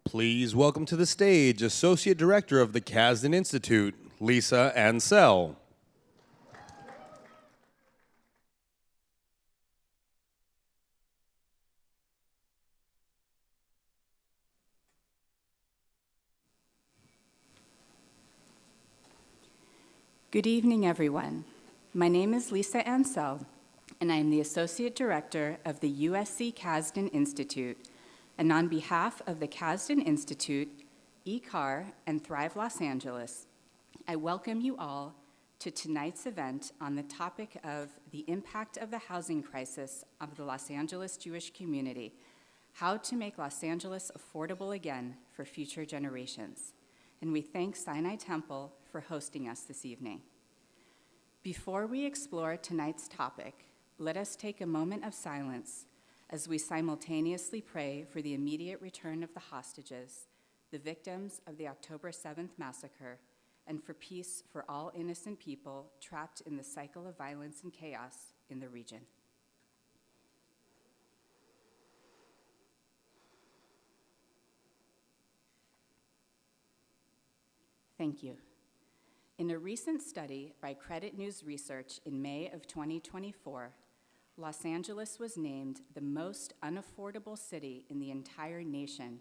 Please welcome to the stage Associate Director of the Casden Institute, Lisa Ansell. Good evening, everyone. My name is Lisa Ansell, and I am the Associate Director of the USC Casden Institute. And on behalf of the Casden Institute, IKAR, and Thrive Los Angeles, I welcome you all to tonight's event on the topic of the impact of the housing crisis of the Los Angeles Jewish community, how to make Los Angeles affordable again for future generations. And we thank Sinai Temple for hosting us this evening. Before we explore tonight's topic, let us take a moment of silence as we simultaneously pray for the immediate return of the hostages, the victims of the October 7th massacre, and for peace for all innocent people trapped in the cycle of violence and chaos in the region. Thank you. In a recent study by Credit News Research in May of 2024, Los Angeles was named the most unaffordable city in the entire nation,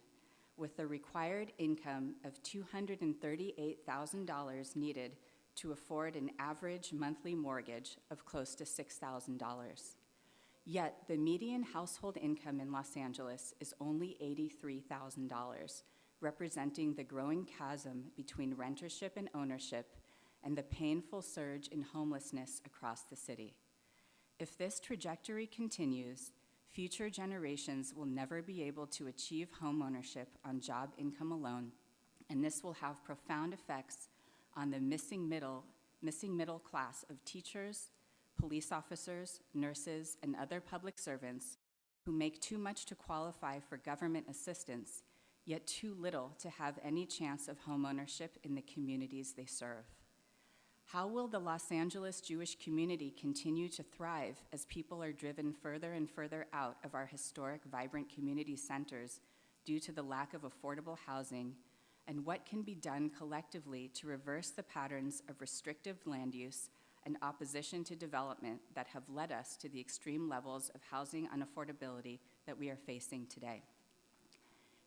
with a required income of $238,000 needed to afford an average monthly mortgage of close to $6,000. Yet the median household income in Los Angeles is only $83,000, representing the growing chasm between rentership and ownership and the painful surge in homelessness across the city. If this trajectory continues, future generations will never be able to achieve homeownership on job income alone, and this will have profound effects on the missing middle class of teachers, police officers, nurses, and other public servants who make too much to qualify for government assistance, yet too little to have any chance of homeownership in the communities they serve. How will the Los Angeles Jewish community continue to thrive as people are driven further and further out of our historic, vibrant community centers due to the lack of affordable housing? And what can be done collectively to reverse the patterns of restrictive land use and opposition to development that have led us to the extreme levels of housing unaffordability that we are facing today?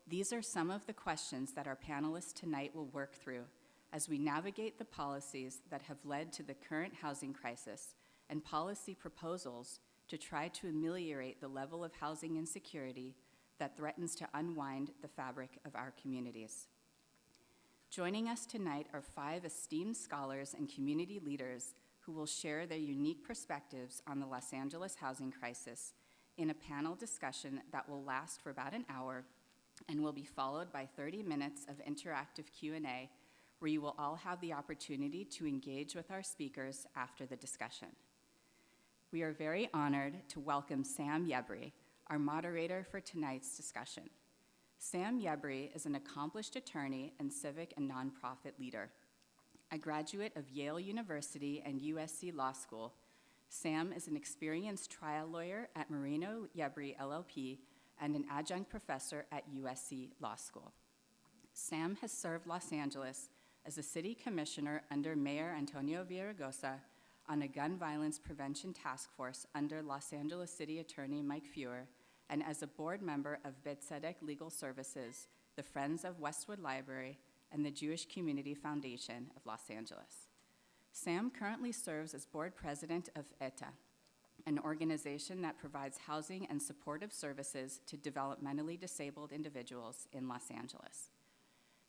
These are some of the questions that our panelists tonight will work through as we navigate the policies that have led to the current housing crisis and policy proposals to try to ameliorate the level of housing insecurity that threatens to unwind the fabric of our communities. Joining us tonight are 5 esteemed scholars and community leaders who will share their unique perspectives on the Los Angeles housing crisis in a panel discussion that will last for about an hour and will be followed by 30 minutes of interactive Q&A, where you will all have the opportunity to engage with our speakers after the discussion. We are very honored to welcome Sam Yebri, our moderator for tonight's discussion. Sam Yebri is an accomplished attorney and civic and nonprofit leader. A graduate of Yale University and USC Law School, Sam is an experienced trial lawyer at Marino Yebri LLP and an adjunct professor at USC Law School. Sam has served Los Angeles as a city commissioner under Mayor Antonio Villaraigosa on a gun violence prevention task force under Los Angeles City Attorney Mike Feuer, and as a board member of B'Tzedek Legal Services, the Friends of Westwood Library, and the Jewish Community Foundation of Los Angeles. Sam currently serves as board president of ETA, an organization that provides housing and supportive services to developmentally disabled individuals in Los Angeles.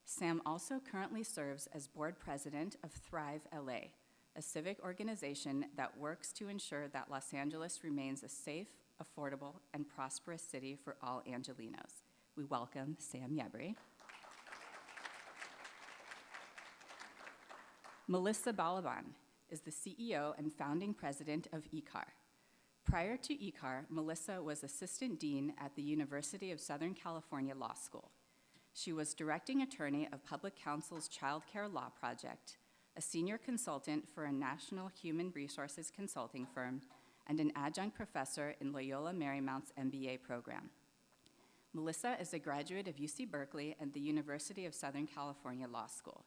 Sam also currently serves as board president of Thrive LA, a civic organization that works to ensure that Los Angeles remains a safe, affordable, and prosperous city for all Angelinos. We welcome Sam Yebri. Melissa Balaban is the CEO and founding president of IKAR. Prior to IKAR, Melissa was assistant dean at the University of Southern California Law School. She was directing attorney of Public Counsel's Child Care Law Project, a senior consultant for a national human resources consulting firm, and an adjunct professor in Loyola Marymount's MBA program. Melissa is a graduate of UC Berkeley and the University of Southern California Law School.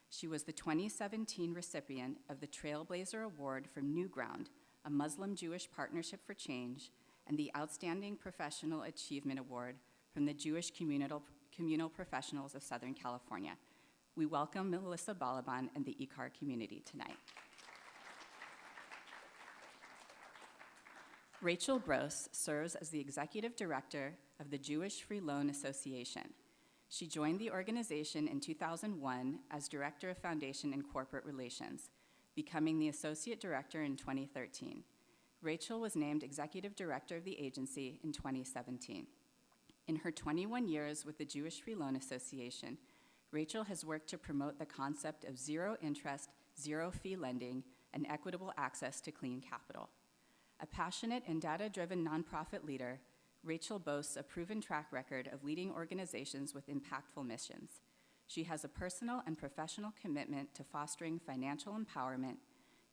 She was the 2017 recipient of the Trailblazer Award from Newground, a Muslim-Jewish Partnership for Change, and the Outstanding Professional Achievement Award from the Jewish Communal Professionals of Southern California. We welcome Melissa Balaban and the IKAR community tonight. Rachel Gross serves as the Executive Director of the Jewish Free Loan Association. She joined the organization in 2001 as Director of Foundation and Corporate Relations, becoming the Associate Director in 2013. Rachel was named Executive Director of the agency in 2017. In her 21 years with the Jewish Free Loan Association, Rachel has worked to promote the concept of zero interest, zero fee lending, and equitable access to clean capital. A passionate and data-driven nonprofit leader, Rachel boasts a proven track record of leading organizations with impactful missions. She has a personal and professional commitment to fostering financial empowerment,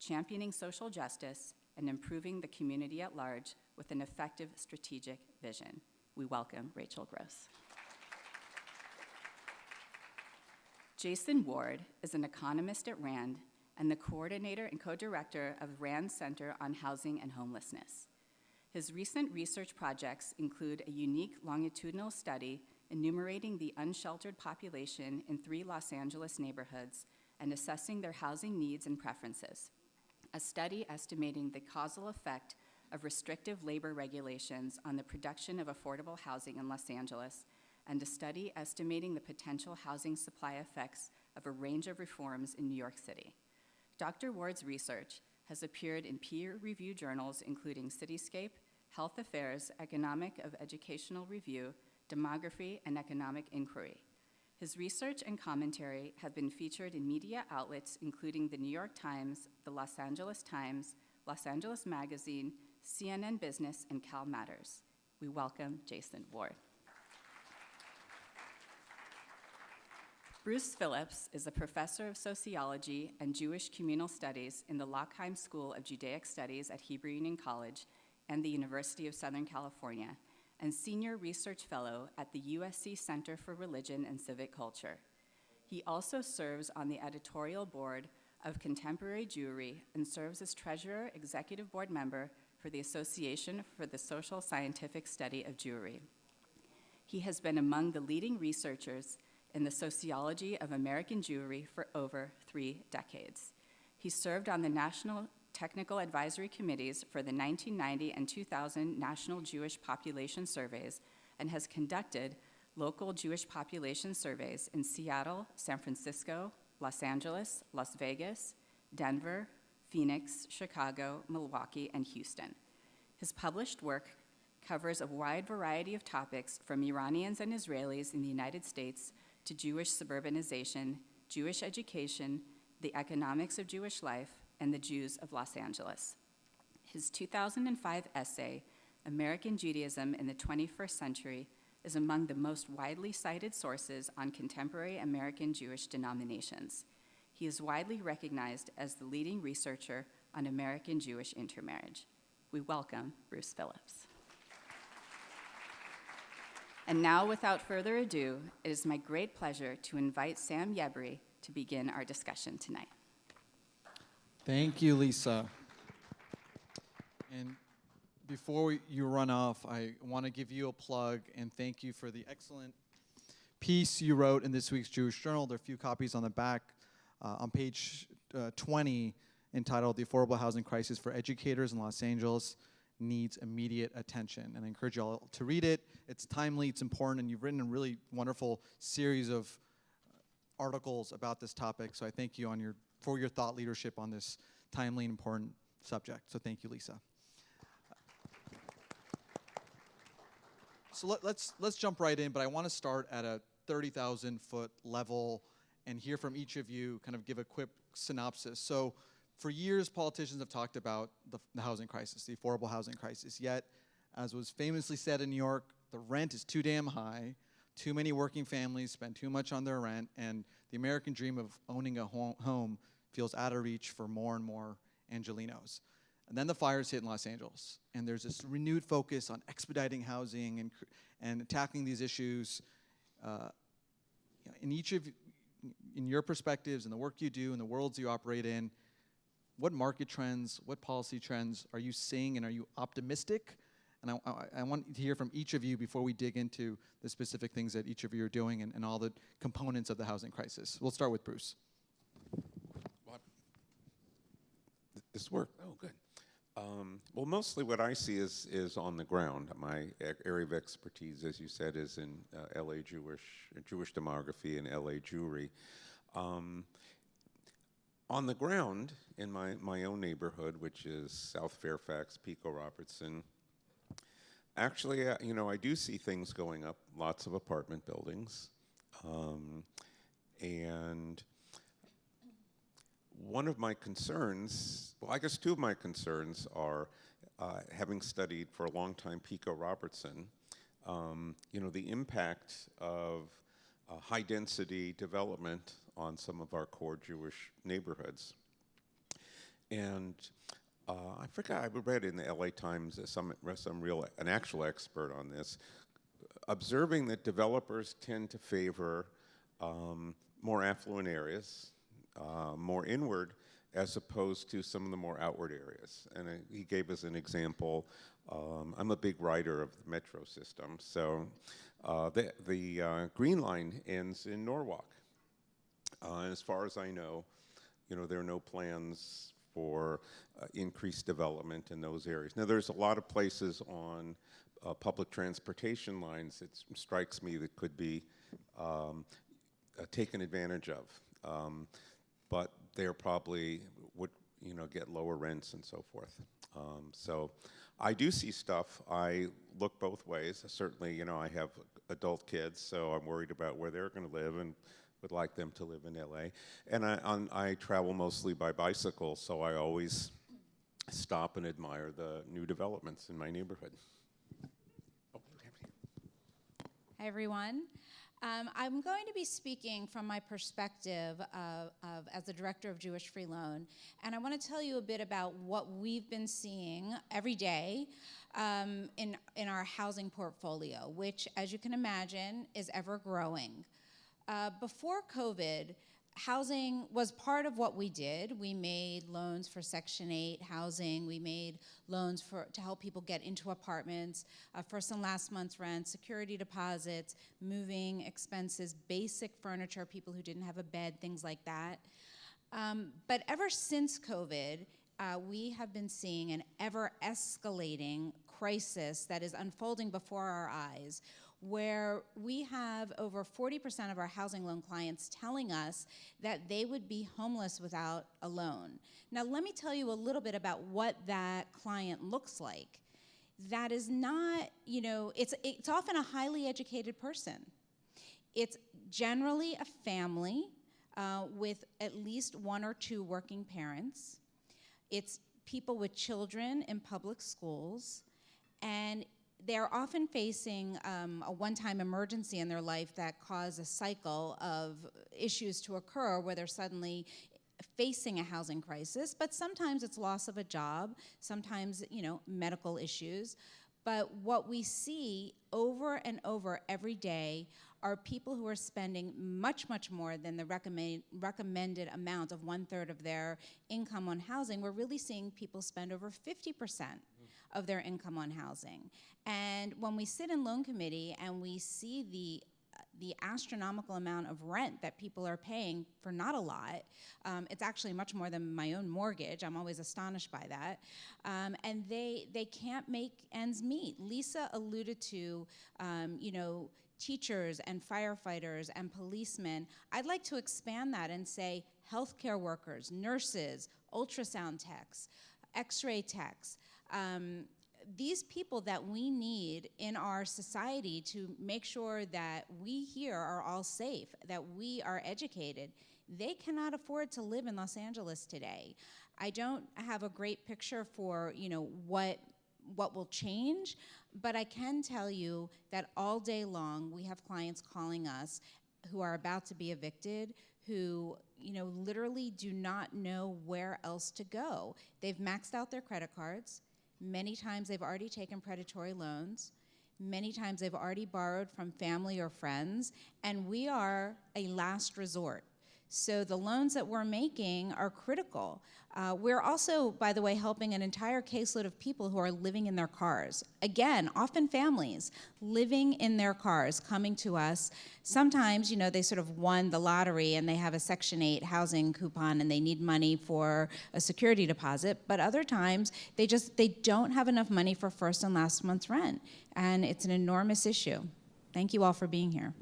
championing social justice, and improving the community at large with an effective strategic vision. We welcome Rachel Gross. Jason Ward is an economist at RAND and the coordinator and co-director of RAND Center on Housing and Homelessness. His recent research projects include a unique longitudinal study enumerating the unsheltered population in 3 Los Angeles neighborhoods and assessing their housing needs and preferences, a study estimating the causal effect of restrictive labor regulations on the production of affordable housing in Los Angeles, and a study estimating the potential housing supply effects of a range of reforms in New York City. Dr. Ward's research has appeared in peer-reviewed journals including Cityscape, Health Affairs, Economic of Educational Review, Demography, and Economic Inquiry. His research and commentary have been featured in media outlets including the New York Times, the Los Angeles Times, Los Angeles Magazine, CNN Business, and Cal Matters. We welcome Jason Ward. Bruce Phillips is a professor of sociology and Jewish communal studies in the Lockheim School of Judaic Studies at Hebrew Union College and the University of Southern California, and senior research fellow at the USC Center for Religion and Civic Culture. He also serves on the editorial board of Contemporary Jewry and serves as treasurer, executive board member for the Association for the Social Scientific Study of Jewry. He has been among the leading researchers in the sociology of American Jewry for over 3 decades. He served on the National Technical Advisory Committees for the 1990 and 2000 National Jewish Population Surveys and has conducted local Jewish population surveys in Seattle, San Francisco, Los Angeles, Las Vegas, Denver, Phoenix, Chicago, Milwaukee, and Houston. His published work covers a wide variety of topics from Iranians and Israelis in the United States to Jewish suburbanization, Jewish education, the economics of Jewish life, and the Jews of Los Angeles. His 2005 essay, American Judaism in the 21st Century, is among the most widely cited sources on contemporary American Jewish denominations. He is widely recognized as the leading researcher on American Jewish intermarriage. We welcome Bruce Phillips. And now, without further ado, it is my great pleasure to invite Sam Yebri to begin our discussion tonight. Thank you, Lisa. And before you run off, I want to give you a plug and thank you for the excellent piece you wrote in this week's Jewish Journal. There are a few copies on the back. On page 20, entitled The Affordable Housing Crisis for Educators in Los Angeles Needs Immediate Attention. And I encourage you all to read it. It's timely, it's important, and you've written a really wonderful series of articles about this topic. So I thank you for your thought leadership on this timely and important subject. So thank you, Lisa. So let's jump right in, but I want to start at a 30,000-foot level and hear from each of you, kind of give a quick synopsis. So for years, politicians have talked about the housing crisis, the affordable housing crisis. Yet, as was famously said in New York, the rent is too damn high. Too many working families spend too much on their rent, and the American dream of owning a home feels out of reach for more and more Angelinos. And then the fires hit in Los Angeles, and there's this renewed focus on expediting housing and tackling these issues. In your perspectives and the work you do and the worlds you operate in, what market trends, what policy trends are you seeing, and are you optimistic? And I want to hear from each of you before we dig into the specific things that each of you are doing and all the components of the housing crisis. We'll start with Bruce. This work? Oh, good. Well, mostly what I see is on the ground. My area of expertise, as you said, is in LA Jewish demography and LA Jewry. On the ground, in my own neighborhood, which is South Fairfax, Pico Robertson, actually, I do see things going up, lots of apartment buildings. And one of my concerns, well, I guess two of my concerns are, having studied for a long time Pico Robertson, the impact of high density development on some of our core Jewish neighborhoods. And I forgot, I read in the LA Times an actual expert on this, observing that developers tend to favor more affluent areas, more inward, as opposed to some of the more outward areas. And he gave us an example. I'm a big rider of the metro system, so the Green Line ends in Norwalk. And as far as I know, there are no plans for increased development in those areas. Now, there's a lot of places on public transportation lines, it strikes me, that could be taken advantage of. But they're probably would get lower rents and so forth. So I do see stuff. I look both ways. Certainly, I have adult kids, so I'm worried about where they're going to live and would like them to live in LA. And I travel mostly by bicycle, so I always stop and admire the new developments in my neighborhood. Hi, everyone. I'm going to be speaking from my perspective as the director of Jewish Free Loan, and I want to tell you a bit about what we've been seeing every day in our housing portfolio, which, as you can imagine, is ever growing. Before COVID, housing was part of what we did. We made loans for Section 8 housing. We made loans to help people get into apartments, first and last month's rent, security deposits, moving expenses, basic furniture, people who didn't have a bed, things like that. But ever since COVID, we have been seeing an ever-escalating crisis that is unfolding before our eyes, where we have over 40% of our housing loan clients telling us that they would be homeless without a loan. Now, let me tell you a little bit about what that client looks like. That is not, it's often a highly educated person. It's generally a family with at least one or two working parents. It's people with children in public schools, and they're often facing a one-time emergency in their life that cause a cycle of issues to occur where they're suddenly facing a housing crisis, but sometimes it's loss of a job, sometimes, medical issues. But what we see over and over every day are people who are spending much, much more than the recommended amount of 1/3 of their income on housing. We're really seeing people spend over 50% of their income on housing. And when we sit in loan committee and we see the astronomical amount of rent that people are paying for not a lot, it's actually much more than my own mortgage. I'm always astonished by that. And they can't make ends meet. Lisa alluded to, teachers and firefighters and policemen. I'd like to expand that and say healthcare workers, nurses, ultrasound techs, x-ray techs, these people that we need in our society to make sure that we here are all safe, that we are educated, they cannot afford to live in Los Angeles today. I don't have a great picture for, what will change, but I can tell you that all day long we have clients calling us who are about to be evicted, who, literally do not know where else to go. They've maxed out their credit cards. Many times they've already taken predatory loans. Many times they've already borrowed from family or friends, and we are a last resort. So the loans that we're making are critical. We're also, by the way, helping an entire caseload of people who are living in their cars. Again, often families living in their cars, coming to us. Sometimes, they sort of won the lottery and they have a Section 8 housing coupon and they need money for a security deposit. But other times, they don't have enough money for first and last month's rent. And it's an enormous issue. Thank you all for being here.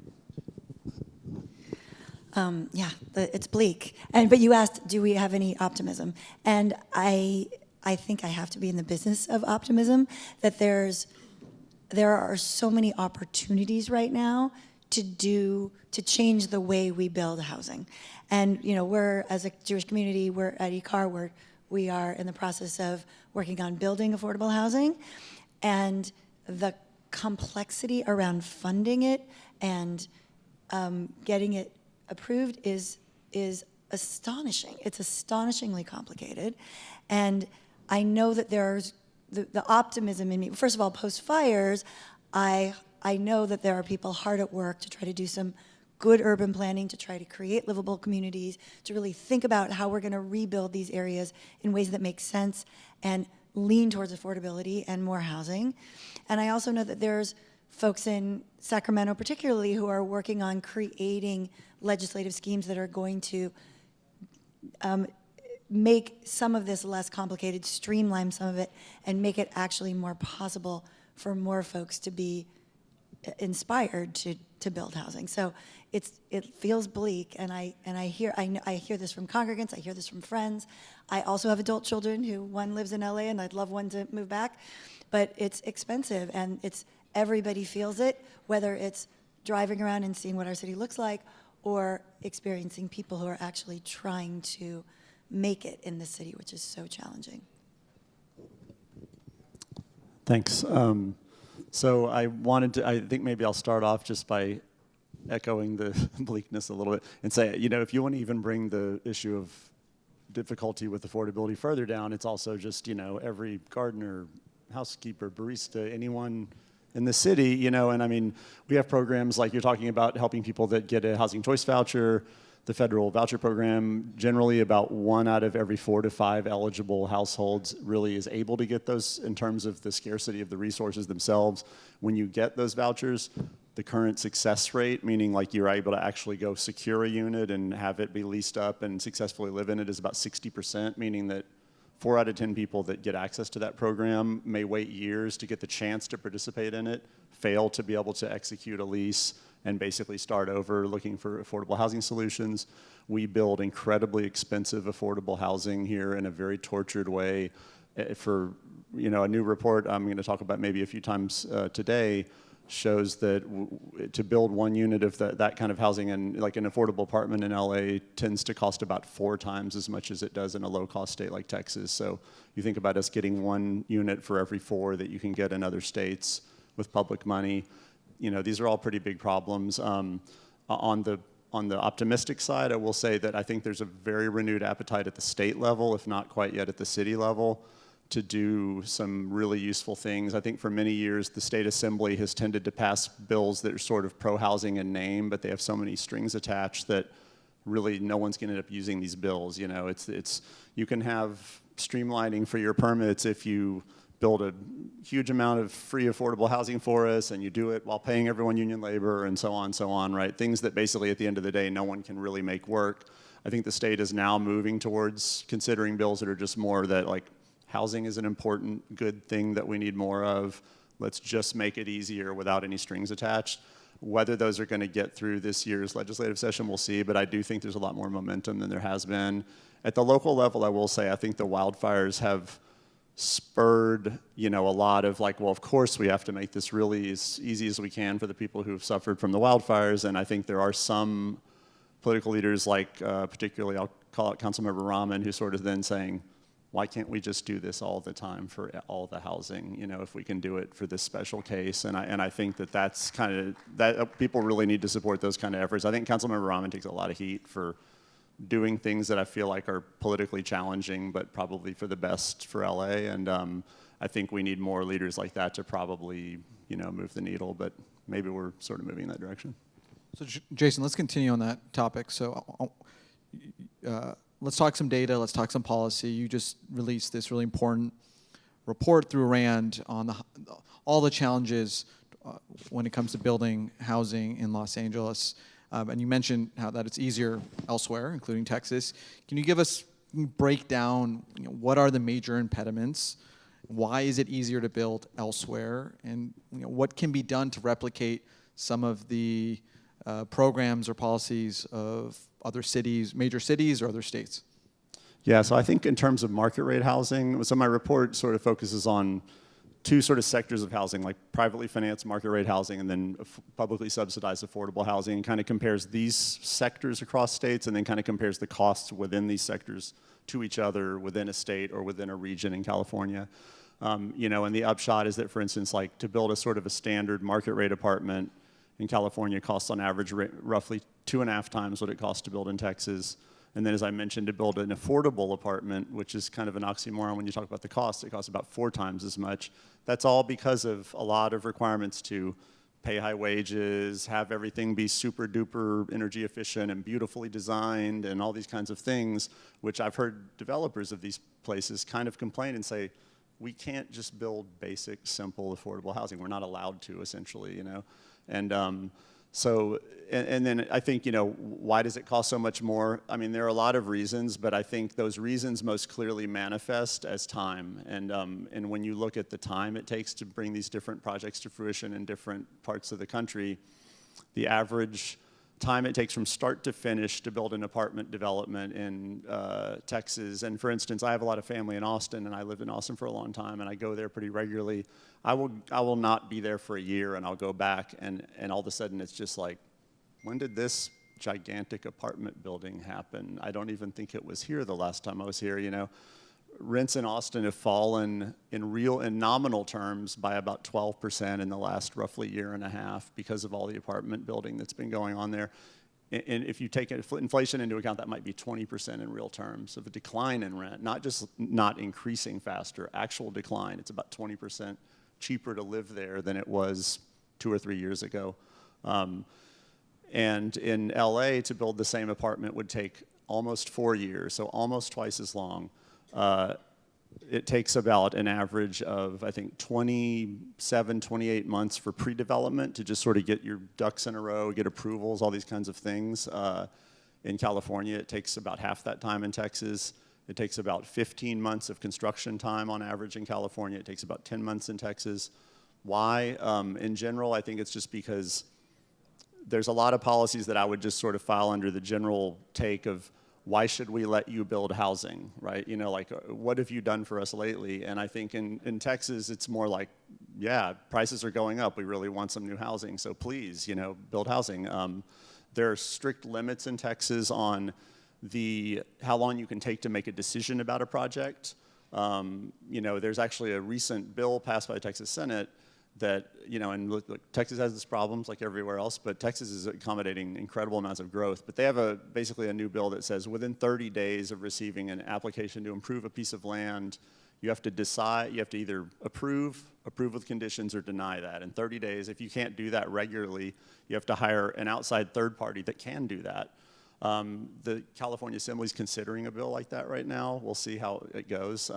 It's bleak. But you asked, do we have any optimism? And I think I have to be in the business of optimism, that there are so many opportunities right now to change the way we build housing. And we're, as a Jewish community, we're at IKAR, we are in the process of working on building affordable housing, and the complexity around funding it and getting it approved is astonishing. It's astonishingly complicated. And I know that there's the optimism in me. First of all, post-fires, I know that there are people hard at work to try to do some good urban planning, to try to create livable communities, to really think about how we're going to rebuild these areas in ways that make sense and lean towards affordability and more housing. And I also know that there's folks in Sacramento particularly who are working on creating legislative schemes that are going to make some of this less complicated, streamline some of it, and make it actually more possible for more folks to be inspired to build housing. So it feels bleak, and I hear this from congregants, I hear this from friends. I also have adult children who one lives in LA, and I'd love one to move back, but it's expensive, and everybody feels it, whether it's driving around and seeing what our city looks like, or experiencing people who are actually trying to make it in the city, which is so challenging. Thanks. So I think maybe I'll start off just by echoing the bleakness a little bit and say, if you want to even bring the issue of difficulty with affordability further down, it's also just, every gardener, housekeeper, barista, anyone in the city, and I mean, we have programs like you're talking about, helping people that get a housing choice voucher, the federal voucher program. Generally about 1 out of every 4 to 5 eligible households really is able to get those in terms of the scarcity of the resources themselves. When you get those vouchers, the current success rate, meaning like you're able to actually go secure a unit and have it be leased up and successfully live in it, is about 60%, meaning that 4 out of 10 people that get access to that program may wait years to get the chance to participate in it, fail to be able to execute a lease, and basically start over looking for affordable housing solutions. We build incredibly expensive affordable housing here in a very tortured way. For a new report I'm going to talk about maybe a few times today shows that to build 1 unit of that kind of housing, and like an affordable apartment in LA tends to cost about 4 times as much as it does in a low-cost state like Texas. So you think about us getting 1 unit for every 4 that you can get in other states with public money. These are all pretty big problems. On the optimistic side, I will say that I think there's a very renewed appetite at the state level, if not quite yet at the city level, to do some really useful things. I think for many years, the state assembly has tended to pass bills that are sort of pro-housing in name, but they have so many strings attached that really no one's gonna end up using these bills. You can have streamlining for your permits if you build a huge amount of free affordable housing for us, and you do it while paying everyone union labor, and so on, right? Things that basically at the end of the day, no one can really make work. I think the state is now moving towards considering bills that are just more that, like, housing is an important, good thing that we need more of. Let's just make it easier without any strings attached. Whether those are going to get through this year's legislative session, we'll see, but I do think there's a lot more momentum than there has been. At the local level, I will say, I think the wildfires have spurred, a lot of like, well, of course we have to make this really as easy as we can for the people who've suffered from the wildfires, and I think there are some political leaders, like particularly I'll call it Councilmember Rahman, who's sort of then saying, why can't we just do this all the time for all the housing, you know, if we can do it for this special case? And I think that's kind of, that people really need to support those kind of efforts. I think Councilmember Rahman takes a lot of heat for doing things that I feel like are politically challenging, but probably for the best for LA. And I think we need more leaders like that to probably, you know, move the needle, but maybe we're sort of moving in that direction. So Jason, let's continue on that topic. So let's talk some data, let's talk some policy. You just released this really important report through RAND on all the challenges when it comes to building housing in Los Angeles. And you mentioned how that it's easier elsewhere, including Texas. Can you give us, break down, you know, what are the major impediments? Why is it easier to build elsewhere? And you know, what can be done to replicate some of the programs or policies of other cities, major cities or other states? Yeah, so I think in terms of market rate housing, so my report sort of focuses on two sort of sectors of housing, like privately financed market rate housing and then publicly subsidized affordable housing, and kind of compares these sectors across states and then kind of compares the costs within these sectors to each other within a state or within a region in California. You know, and the upshot is that, for instance, like to build a sort of a standard market rate apartment in California costs on average roughly 2.5 times what it costs to build in Texas. And then, as I mentioned, to build an affordable apartment, which is kind of an oxymoron when you talk about the cost, it costs about 4 times as much. That's all because of a lot of requirements to pay high wages, have everything be super duper energy efficient and beautifully designed and all these kinds of things, which I've heard developers of these places kind of complain and say, we can't just build basic, simple, affordable housing. We're not allowed to, essentially, you know. And so, and then I think, you know, why does it cost so much more? I mean, there are a lot of reasons, but I think those reasons most clearly manifest as time. And when you look at the time it takes to bring these different projects to fruition in different parts of the country, the average time it takes from start to finish to build an apartment development in Texas. And for instance, I have a lot of family in Austin, and I lived in Austin for a long time, and I go there pretty regularly. I will not be there for a year, and I'll go back, and all of a sudden it's just like, when did this gigantic apartment building happen? I don't even think it was here the last time I was here, you know. Rents in Austin have fallen in nominal terms by about 12% in the last roughly year and a half because of all the apartment building that's been going on there. And if you take inflation into account, that might be 20% in real terms of a decline in rent, not just not increasing faster, actual decline. It's about 20% cheaper to live there than it was 2 or 3 years ago. And in LA, to build the same apartment would take almost 4 years, so almost twice as long. It takes about an average of, I think, 27, 28 months for pre-development to just sort of get your ducks in a row, get approvals, all these kinds of things. In California, it takes about half that time in Texas. It takes about 15 months of construction time on average in California. It takes about 10 months in Texas. Why? In general, I think it's just because there's a lot of policies that I would just sort of file under the general take of, why should we let you build housing, right? You know, like, what have you done for us lately? And I think in Texas, it's more like, yeah, prices are going up. We really want some new housing, so please, you know, build housing. There are strict limits in Texas on how long you can take to make a decision about a project. You know, there's actually a recent bill passed by the Texas Senate that, you know, and look, Texas has its problems like everywhere else, but Texas is accommodating incredible amounts of growth. But they have basically a new bill that says within 30 days of receiving an application to improve a piece of land, you have to decide, you have to either approve with conditions, or deny that. In 30 days, if you can't do that regularly, you have to hire an outside third party that can do that. The California Assembly is considering a bill like that right now. We'll see how it goes.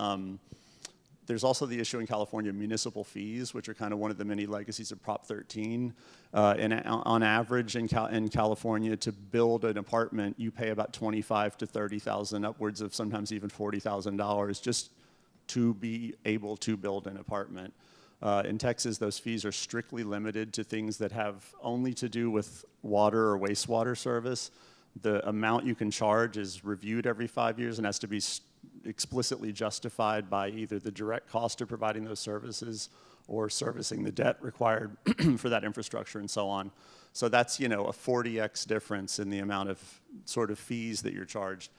There's also the issue in California of municipal fees, which are kind of one of the many legacies of Prop 13. And on average in California, to build an apartment, you pay about $25,000 to $30,000, upwards of sometimes even $40,000 just to be able to build an apartment. In Texas, those fees are strictly limited to things that have only to do with water or wastewater service. The amount you can charge is reviewed every 5 years and has to be explicitly justified by either the direct cost of providing those services or servicing the debt required for that infrastructure and so on. So that's, you know, a 40x difference in the amount of sort of fees that you're charged.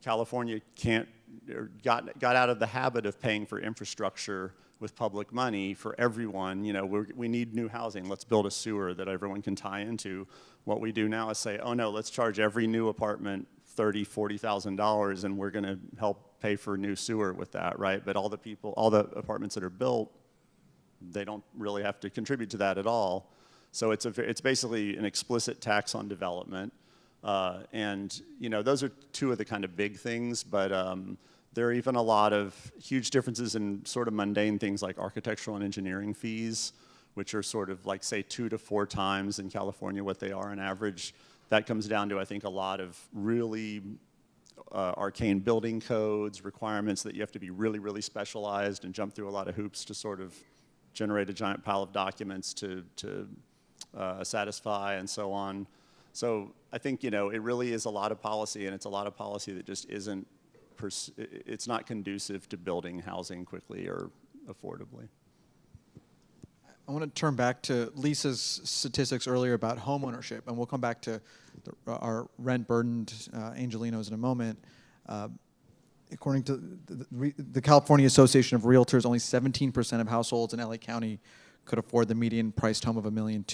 California got out of the habit of paying for infrastructure with public money for everyone. You know, we need new housing. Let's build a sewer that everyone can tie into. What we do now is say, oh no, let's charge every new apartment $30,000, $40,000, and we're going to help pay for new sewer with that, right? But all the apartments that are built, they don't really have to contribute to that at all. So it's basically an explicit tax on development. And you know, those are two of the kind of big things, but there are even a lot of huge differences in sort of mundane things like architectural and engineering fees, which are sort of like, say, 2 to 4 times in California what they are on average. That comes down to, I think, a lot of really arcane building codes, requirements that you have to be really, really specialized and jump through a lot of hoops to sort of generate a giant pile of documents to satisfy and so on. So I think, you know, it really is a lot of policy, and it's a lot of policy that just isn't, it's not conducive to building housing quickly or affordably. I want to turn back to Lisa's statistics earlier about home ownership, and we'll come back to our rent-burdened Angelinos in a moment. According to the California Association of Realtors, only 17% of households in LA County could afford the median priced home of $1.2 million.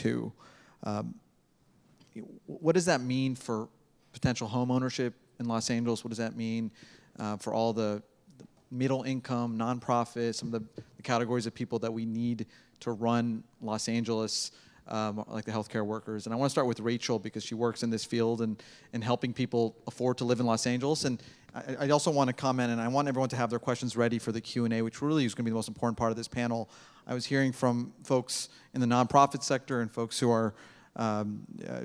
What does that mean for potential home ownership in Los Angeles? What does that mean for all the middle income, nonprofits, some of the categories of people that we need to run Los Angeles, like the healthcare workers? And I want to start with Rachel, because she works in this field and helping people afford to live in Los Angeles. And I also want to comment, and I want everyone to have their questions ready for the Q&A, which really is going to be the most important part of this panel. I was hearing from folks in the nonprofit sector and folks who are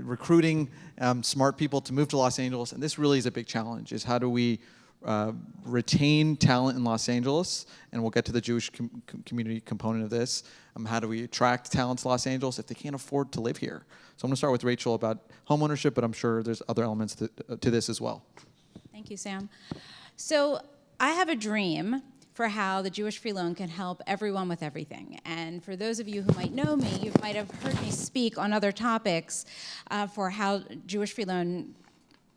recruiting smart people to move to Los Angeles, and this really is a big challenge, is how do we retain talent in Los Angeles, and we'll get to the Jewish community component of this. How do we attract talent to Los Angeles if they can't afford to live here? So I'm going to start with Rachel about homeownership, but I'm sure there's other elements to this as well. Thank you, Sam. So I have a dream for how the Jewish Free Loan can help everyone with everything. And for those of you who might know me, you might have heard me speak on other topics for how Jewish Free Loan,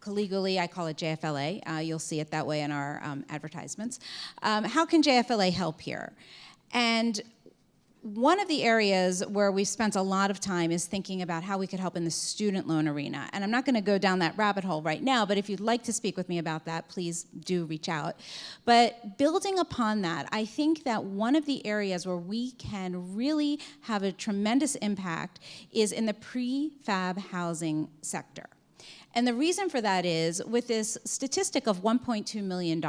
collegially, I call it JFLA. You'll see it that way in our advertisements. How can JFLA help here? And one of the areas where we've spent a lot of time is thinking about how we could help in the student loan arena. And I'm not going to go down that rabbit hole right now, but if you'd like to speak with me about that, please do reach out. But building upon that, I think that one of the areas where we can really have a tremendous impact is in the prefab housing sector. And the reason for that is, with this statistic of $1.2 million,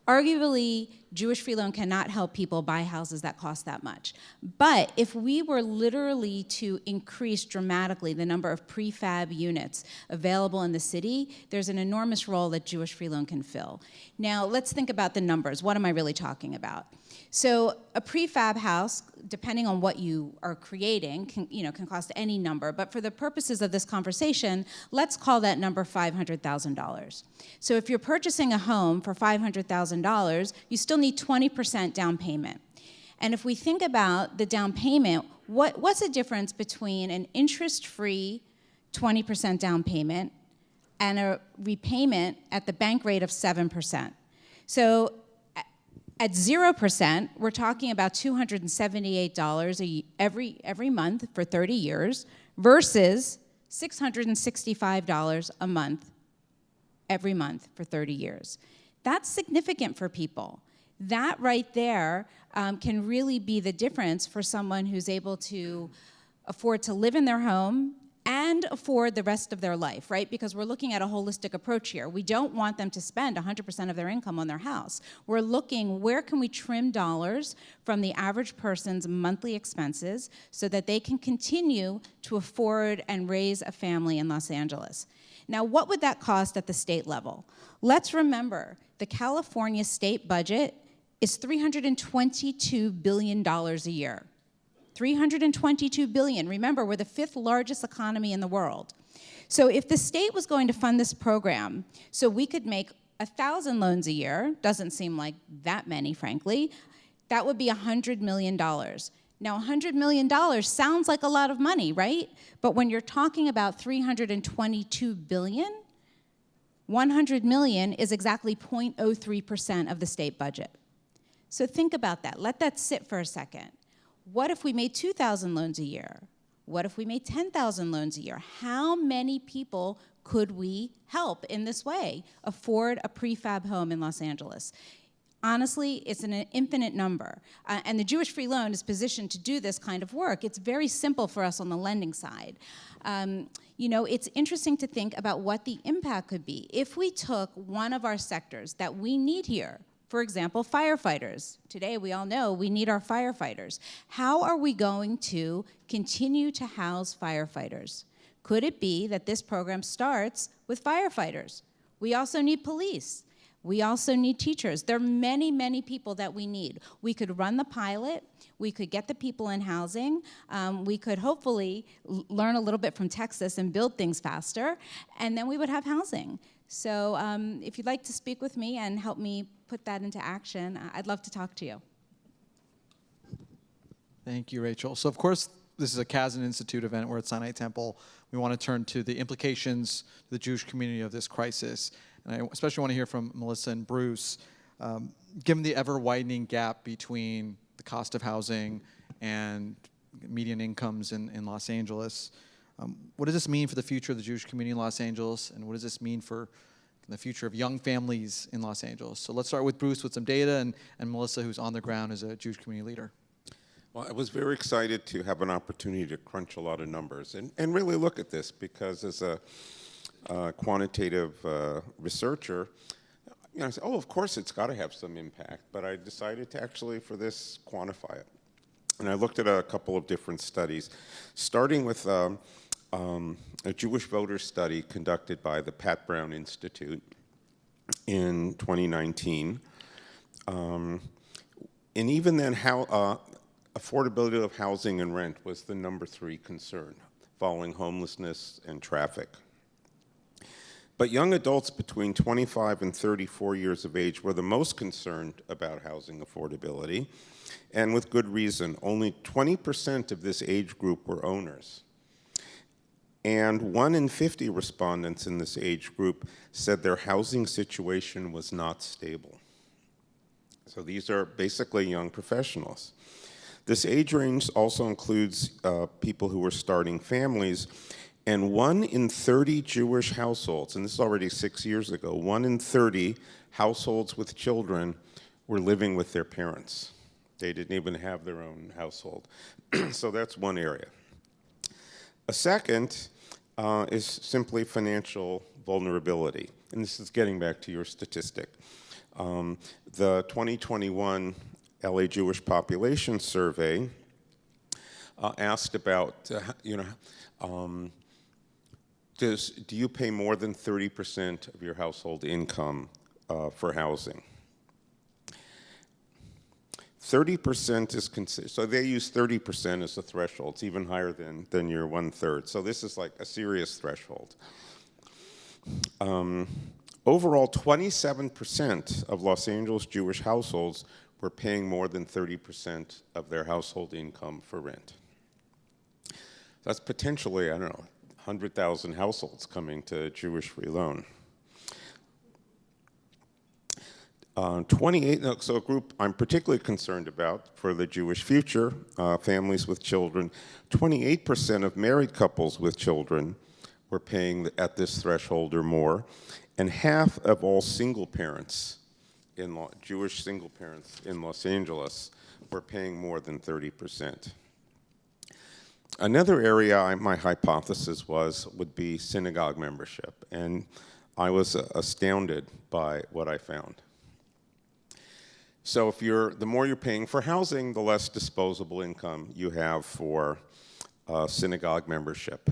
arguably, Jewish Free Loan cannot help people buy houses that cost that much. But if we were literally to increase dramatically the number of prefab units available in the city, there's an enormous role that Jewish Free Loan can fill. Now, let's think about the numbers. What am I really talking about? So a prefab house, depending on what you are creating, can cost any number. But for the purposes of this conversation, let's call that number $500,000. So if you're purchasing a home for $500,000, you still need 20% down payment. And if we think about the down payment, what's the difference between an interest-free 20% down payment and a repayment at the bank rate of 7%? So at 0%, we're talking about $278 every month for 30 years versus $665 a month every month for 30 years. That's significant for people. That right there can really be the difference for someone who's able to afford to live in their home and afford the rest of their life, right? Because we're looking at a holistic approach here. We don't want them to spend 100% of their income on their house. We're looking, where can we trim dollars from the average person's monthly expenses so that they can continue to afford and raise a family in Los Angeles? Now, what would that cost at the state level? Let's remember, the California state budget is $322 billion a year. $322 billion. Remember, we're the 5th largest economy in the world. So if the state was going to fund this program so we could make 1,000 loans a year, doesn't seem like that many, frankly, that would be $100 million. Now, $100 million sounds like a lot of money, right? But when you're talking about $322 billion, $100 million is exactly 0.03% of the state budget. So think about that. Let that sit for a second. What if we made 2,000 loans a year? What if we made 10,000 loans a year? How many people could we help in this way afford a prefab home in Los Angeles? Honestly, it's an infinite number. And the Jewish Free Loan is positioned to do this kind of work. It's very simple for us on the lending side. You know, it's interesting to think about what the impact could be. If we took one of our sectors that we need here, for example, firefighters. Today, we all know we need our firefighters. How are we going to continue to house firefighters? Could it be that this program starts with firefighters? We also need police. We also need teachers. There are many, many people that we need. We could run the pilot. We could get the people in housing. We could hopefully learn a little bit from Texas and build things faster, and then we would have housing. So if you'd like to speak with me and help me put that into action, I'd love to talk to you. Thank you, Rachel. So of course, this is a Casden Institute event. We're at Sinai Temple. We want to turn to the implications to the Jewish community of this crisis. And I especially want to hear from Melissa and Bruce. Given the ever-widening gap between the cost of housing and median incomes in Los Angeles, what does this mean for the future of the Jewish community in Los Angeles? And what does this mean for the future of young families in Los Angeles? So let's start with Bruce with some data, and Melissa, who's on the ground as a Jewish community leader. Well, I was very excited to have an opportunity to crunch a lot of numbers and really look at this, because as a quantitative researcher, you know, I said, oh, of course it's got to have some impact, but I decided to actually, for this, quantify it. And I looked at a couple of different studies, starting with a Jewish voter study conducted by the Pat Brown Institute in 2019. And even then, how affordability of housing and rent was the number 3 concern, following homelessness and traffic. But young adults between 25 and 34 years of age were the most concerned about housing affordability, and with good reason. Only 20% of this age group were owners. And 1 in 50 respondents in this age group said their housing situation was not stable. So these are basically young professionals. This age range also includes people who are starting families, and 1 in 30 Jewish households, and this is already 6 years ago, 1 in 30 households with children were living with their parents. They didn't even have their own household. So that's one area. A second is simply financial vulnerability, and this is getting back to your statistic. The 2021 LA Jewish Population Survey asked about, do you pay more than 30% of your household income for housing? 30% is considered, so they use 30% as a threshold. It's even higher than your 1/3. So this is like a serious threshold. Overall, 27% of Los Angeles Jewish households were paying more than 30% of their household income for rent. That's potentially, I don't know, 100,000 households coming to Jewish Free Loan. 28, so a group I'm particularly concerned about for the Jewish future, families with children, 28% of married couples with children were paying at this threshold or more, and half of all single parents, Jewish single parents in Los Angeles, were paying more than 30%. Another area my hypothesis would be synagogue membership, and I was astounded by what I found. So the more you're paying for housing, the less disposable income you have for synagogue membership.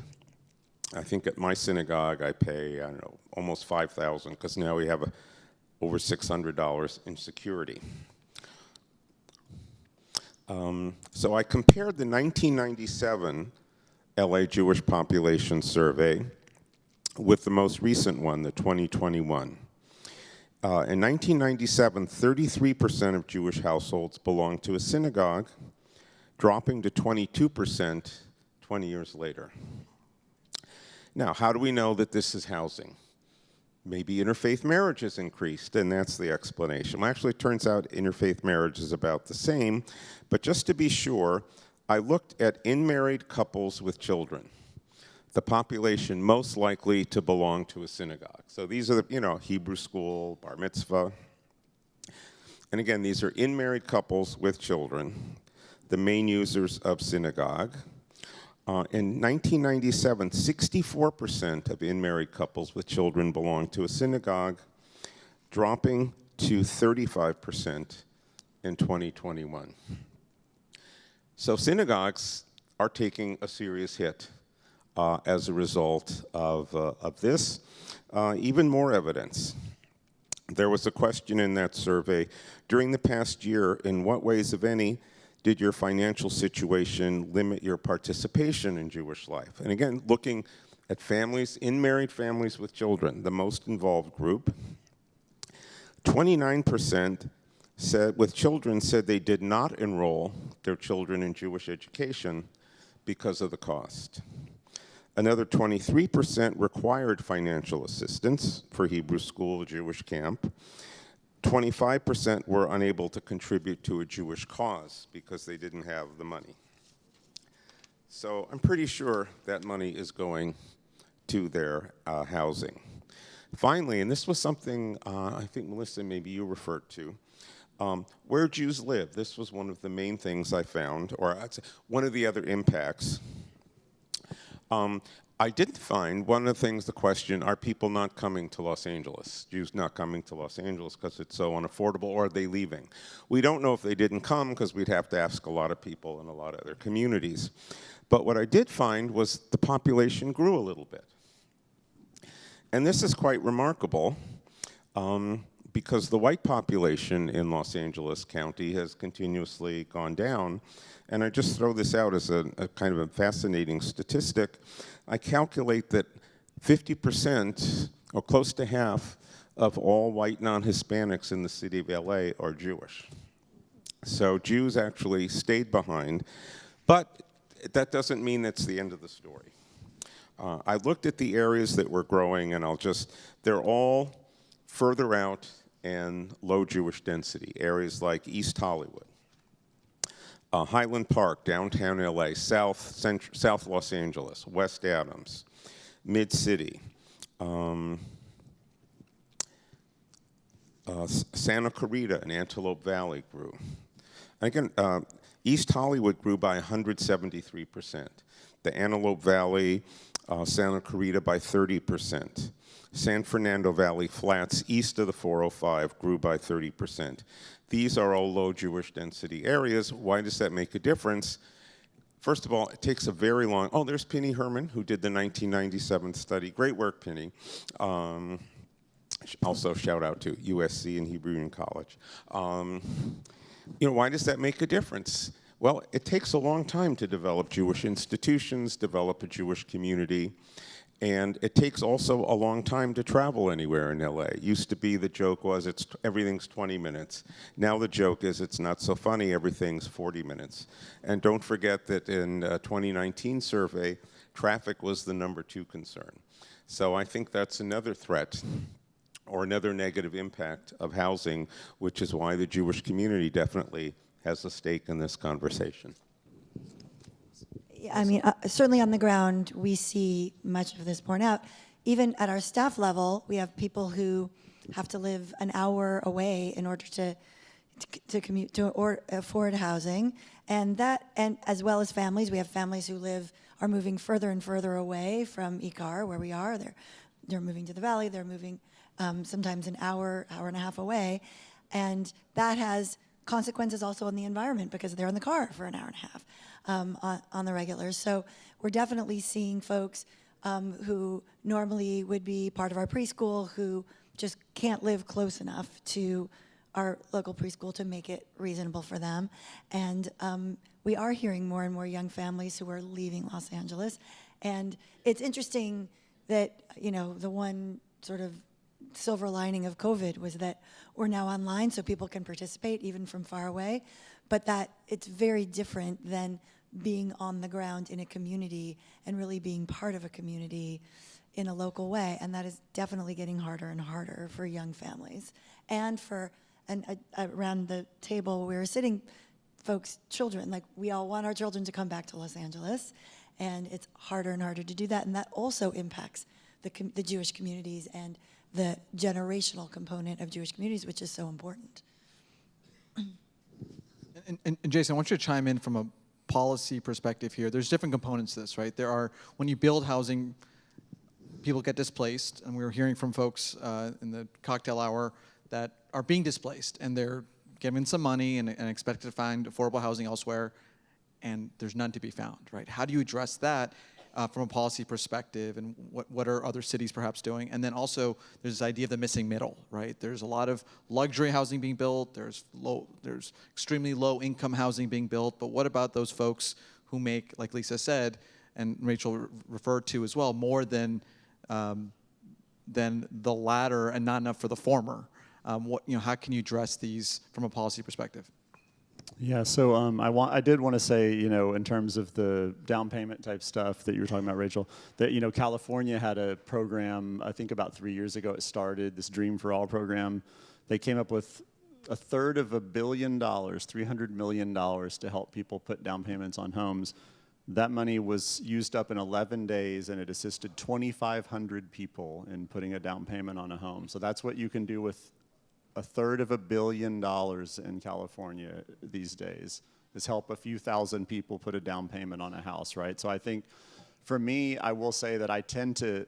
I think at my synagogue I pay, I don't know, almost $5,000, because now we have over $600 in security. So I compared the 1997 LA Jewish Population Survey with the most recent one, the 2021. In 1997, 33% of Jewish households belonged to a synagogue, dropping to 22% 20 years later. Now, how do we know that this is housing? maybe interfaith marriage has increased, and that's the explanation. Well, actually, it turns out interfaith marriage is about the same, but just to be sure, I looked at in-married couples with children, the population most likely to belong to a synagogue. So these are the, Hebrew school, bar mitzvah. And again, these are in-married couples with children, the main users of synagogue. In 1997, 64% of in-married couples with children belonged to a synagogue, dropping to 35% in 2021. So synagogues are taking a serious hit as a result of this. Even more evidence. There was a question in that survey, during the past year, in what ways, if any, did your financial situation limit your participation in Jewish life? And again, looking at families, in-married families with children, the most involved group, 29% with children said they did not enroll their children in Jewish education because of the cost. Another 23% required financial assistance for Hebrew school, Jewish camp. 25% were unable to contribute to a Jewish cause because they didn't have the money. So I'm pretty sure that money is going to their housing. Finally, and this was something I think, Melissa, maybe you referred to, where Jews live. This was one of the main things I found, or I'd say one of the other impacts. I did find one of the things, the question, are people not coming to Los Angeles? Jews not coming to Los Angeles because it's so unaffordable, or are they leaving? We don't know if they didn't come because we'd have to ask a lot of people in a lot of other communities. But what I did find was the population grew a little bit. And this is quite remarkable because the white population in Los Angeles County has continuously gone down. And I just throw this out as a kind of a fascinating statistic. I calculate that 50%, or close to half, of all white non-Hispanics in the city of LA are Jewish. So Jews actually stayed behind, but that doesn't mean that's the end of the story. I looked at the areas that were growing, and they're all further out and low Jewish density, areas like East Hollywood, Highland Park, downtown LA, South Los Angeles, West Adams, Mid-City, Santa Clarita and Antelope Valley grew. Again, East Hollywood grew by 173%. The Antelope Valley, Santa Clarita by 30%. San Fernando Valley Flats, east of the 405, grew by 30%. These are all low Jewish density areas. Why does that make a difference? First of all, it takes a very long, there's Penny Herman, who did the 1997 study. Great work, Penny. Also shout out to USC and Hebrew Union College. Why does that make a difference? Well, it takes a long time to develop Jewish institutions, develop a Jewish community, and it takes also a long time to travel anywhere in LA. It used to be the joke was everything's 20 minutes. Now the joke is it's not so funny, everything's 40 minutes. And don't forget that in a 2019 survey, traffic was the #2 concern. So I think that's another threat or another negative impact of housing, which is why the Jewish community definitely has a stake in this conversation. I mean, certainly on the ground, we see much of this borne out. Even at our staff level, we have people who have to live an hour away in order to commute to or afford housing, and as well as families. We have families who are moving further and further away from IKAR, where we are. They're moving to the valley. They're moving sometimes an hour and a half away, and that has consequences also on the environment because they're in the car for an hour and a half on the regular. So we're definitely seeing folks who normally would be part of our preschool who just can't live close enough to our local preschool to make it reasonable for them. And we are hearing more and more young families who are leaving Los Angeles. And it's interesting that, the one sort of silver lining of COVID was that we're now online so people can participate even from far away, but that it's very different than being on the ground in a community and really being part of a community in a local way, and that is definitely getting harder and harder for young families. And around the table we were sitting, folks, children, like we all want our children to come back to Los Angeles, and it's harder and harder to do that, and that also impacts the Jewish communities and the generational component of Jewish communities, which is so important. And Jason, I want you to chime in from a policy perspective here. There's different components to this, right? There are, when you build housing, people get displaced, and we were hearing from folks in the cocktail hour that are being displaced, and they're given some money and expected to find affordable housing elsewhere, and there's none to be found, right? How do you address that from a policy perspective, and what are other cities perhaps doing? And then also, there's this idea of the missing middle, right? There's a lot of luxury housing being built, there's extremely low income housing being built, but what about those folks who make, like Lisa said, and Rachel referred to as well, more than the latter and not enough for the former? How can you address these from a policy perspective? Yeah, so I did want to say, in terms of the down payment type stuff that you were talking about, Rachel, that, California had a program, I think about 3 years ago it started, this Dream for All program. They came up with $250 million, $300 million to help people put down payments on homes. That money was used up in 11 days, and it assisted 2,500 people in putting a down payment on a home. So that's what you can do with $250 million in California these days, is help a few thousand people put a down payment on a house, right? So I think, for me, I will say that I tend to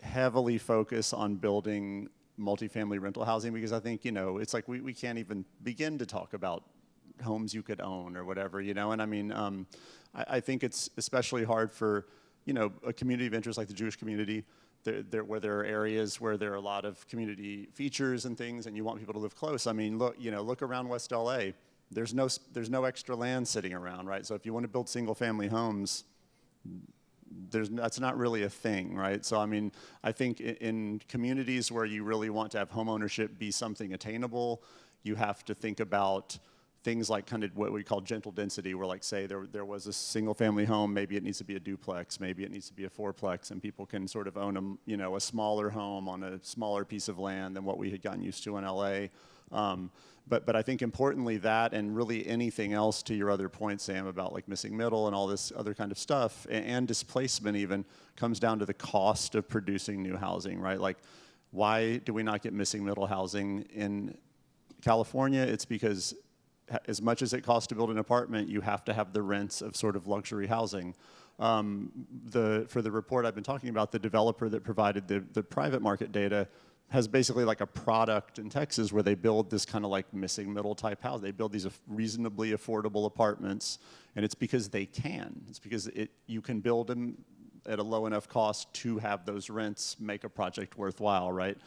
heavily focus on building multifamily rental housing, because I think, it's like we can't even begin to talk about homes you could own or whatever, and I mean, I think it's especially hard for, a community of interest like the Jewish community, where there are areas where there are a lot of community features and things, and you want people to live close. I mean, look around West LA. There's no extra land sitting around, right? So if you want to build single-family homes, that's not really a thing, right? So I mean, I think in communities where you really want to have home ownership be something attainable, you have to think about things like kind of what we call gentle density, where, like, say there was a single family home, maybe it needs to be a duplex, maybe it needs to be a fourplex, and people can sort of own a smaller home on a smaller piece of land than what we had gotten used to in LA. But I think importantly that, and really anything else to your other point, Sam, about like missing middle and all this other kind of stuff, and displacement even, comes down to the cost of producing new housing, right? Like, why do we not get missing middle housing in California? It's because as much as it costs to build an apartment, you have to have the rents of sort of luxury housing. For the report I've been talking about, the developer that provided the private market data has basically like a product in Texas where they build this kind of like missing middle type house. They build these reasonably affordable apartments, and it's because they can. It's because you can build them at a low enough cost to have those rents make a project worthwhile, right?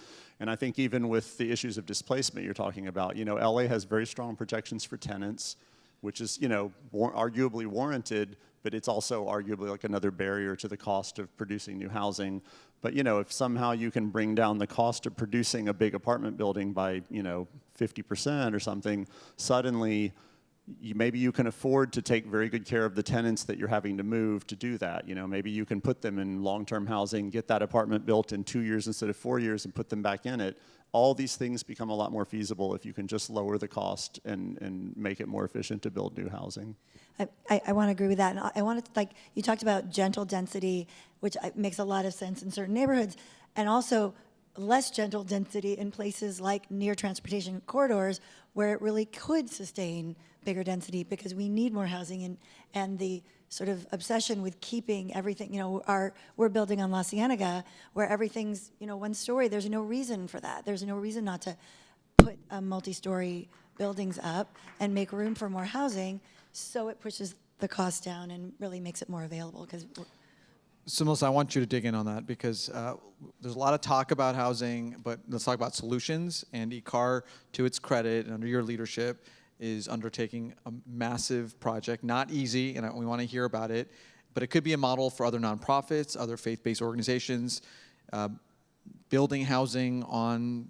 And I think even with the issues of displacement you're talking about, LA has very strong protections for tenants, which is, arguably warranted, but it's also arguably like another barrier to the cost of producing new housing. But, if somehow you can bring down the cost of producing a big apartment building by, 50% or something, suddenly maybe you can afford to take very good care of the tenants that you're having to move to do that. Maybe you can put them in long-term housing, get that apartment built in 2 years instead of 4 years, and put them back in it. All these things become a lot more feasible if you can just lower the cost and make it more efficient to build new housing. I want to agree with that. And I want to, you talked about gentle density, which makes a lot of sense in certain neighborhoods, and also less gentle density in places like near transportation corridors where it really could sustain bigger density, because we need more housing, and the sort of obsession with keeping everything, we're building on La Cienega where everything's, one story. There's no reason for that. There's no reason not to put multi-story buildings up and make room for more housing, so it pushes the cost down and really makes it more available. So Melissa, I want you to dig in on that, because there's a lot of talk about housing, but let's talk about solutions. And IKAR, to its credit, and under your leadership, is undertaking a massive project. Not easy, and we want to hear about it, but it could be a model for other nonprofits, other faith-based organizations, building housing on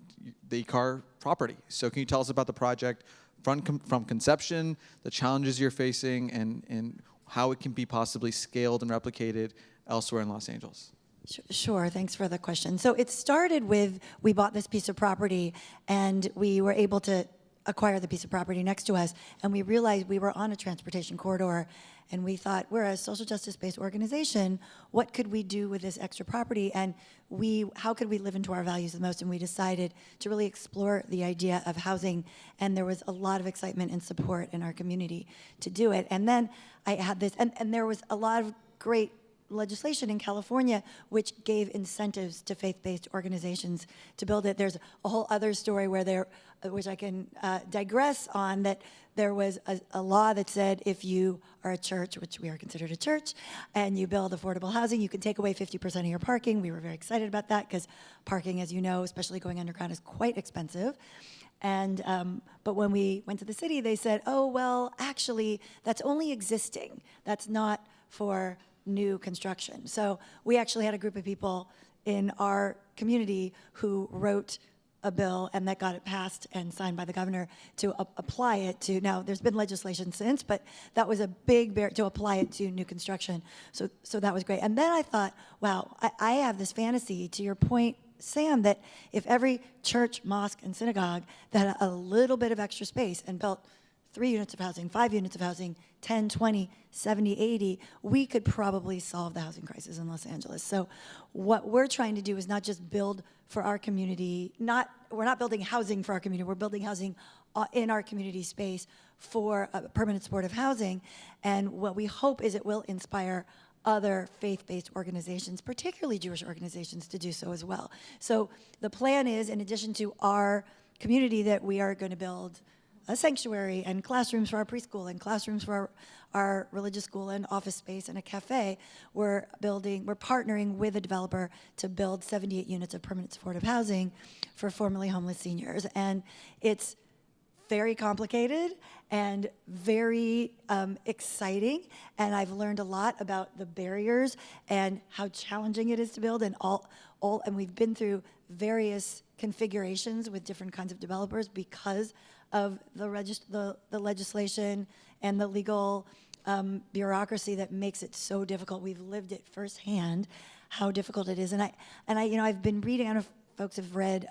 the IKAR property. So can you tell us about the project from conception, the challenges you're facing, and how it can be possibly scaled and replicated elsewhere in Los Angeles? Sure, thanks for the question. So it started with, we bought this piece of property and we were able to acquire the piece of property next to us, and we realized we were on a transportation corridor, and we thought, we're a social justice-based organization, what could we do with this extra property, and how could we live into our values the most? And we decided to really explore the idea of housing, and there was a lot of excitement and support in our community to do it. And then I had this, and there was a lot of great legislation in California which gave incentives to faith-based organizations to build it. There's a whole other story where which I can digress on, that there was a law that said if you are a church, which we are considered a church, and you build affordable housing, you can take away 50% of your parking. We were very excited about that because parking, as you know, especially going underground, is quite expensive. And but when we went to the city, they said, oh, well, actually, that's only existing. That's not for new construction. So we actually had a group of people in our community who wrote a bill, and that got it passed and signed by the governor to apply it to, now there's been legislation since, but that was a big barrier to apply it to new construction. So that was great. And then I thought, wow, I have this fantasy, to your point, Sam, that if every church, mosque, and synagogue that had a little bit of extra space and built 3 units of housing, 5 units of housing, 10, 20, 70, 80, we could probably solve the housing crisis in Los Angeles. So what we're trying to do is not just build for our community, we're not building housing for our community, we're building housing in our community space for permanent supportive housing. And what we hope is it will inspire other faith-based organizations, particularly Jewish organizations, to do so as well. So the plan is, in addition to our community, that we are going to build a sanctuary and classrooms for our preschool and classrooms for our religious school and office space and a cafe. We're partnering with a developer to build 78 units of permanent supportive housing for formerly homeless seniors. And it's very complicated and very exciting, and I've learned a lot about the barriers and how challenging it is to build, and and we've been through various configurations with different kinds of developers because of the legislation and the legal bureaucracy that makes it so difficult. We've lived it firsthand, how difficult it is. And I've been reading, I don't know if folks have read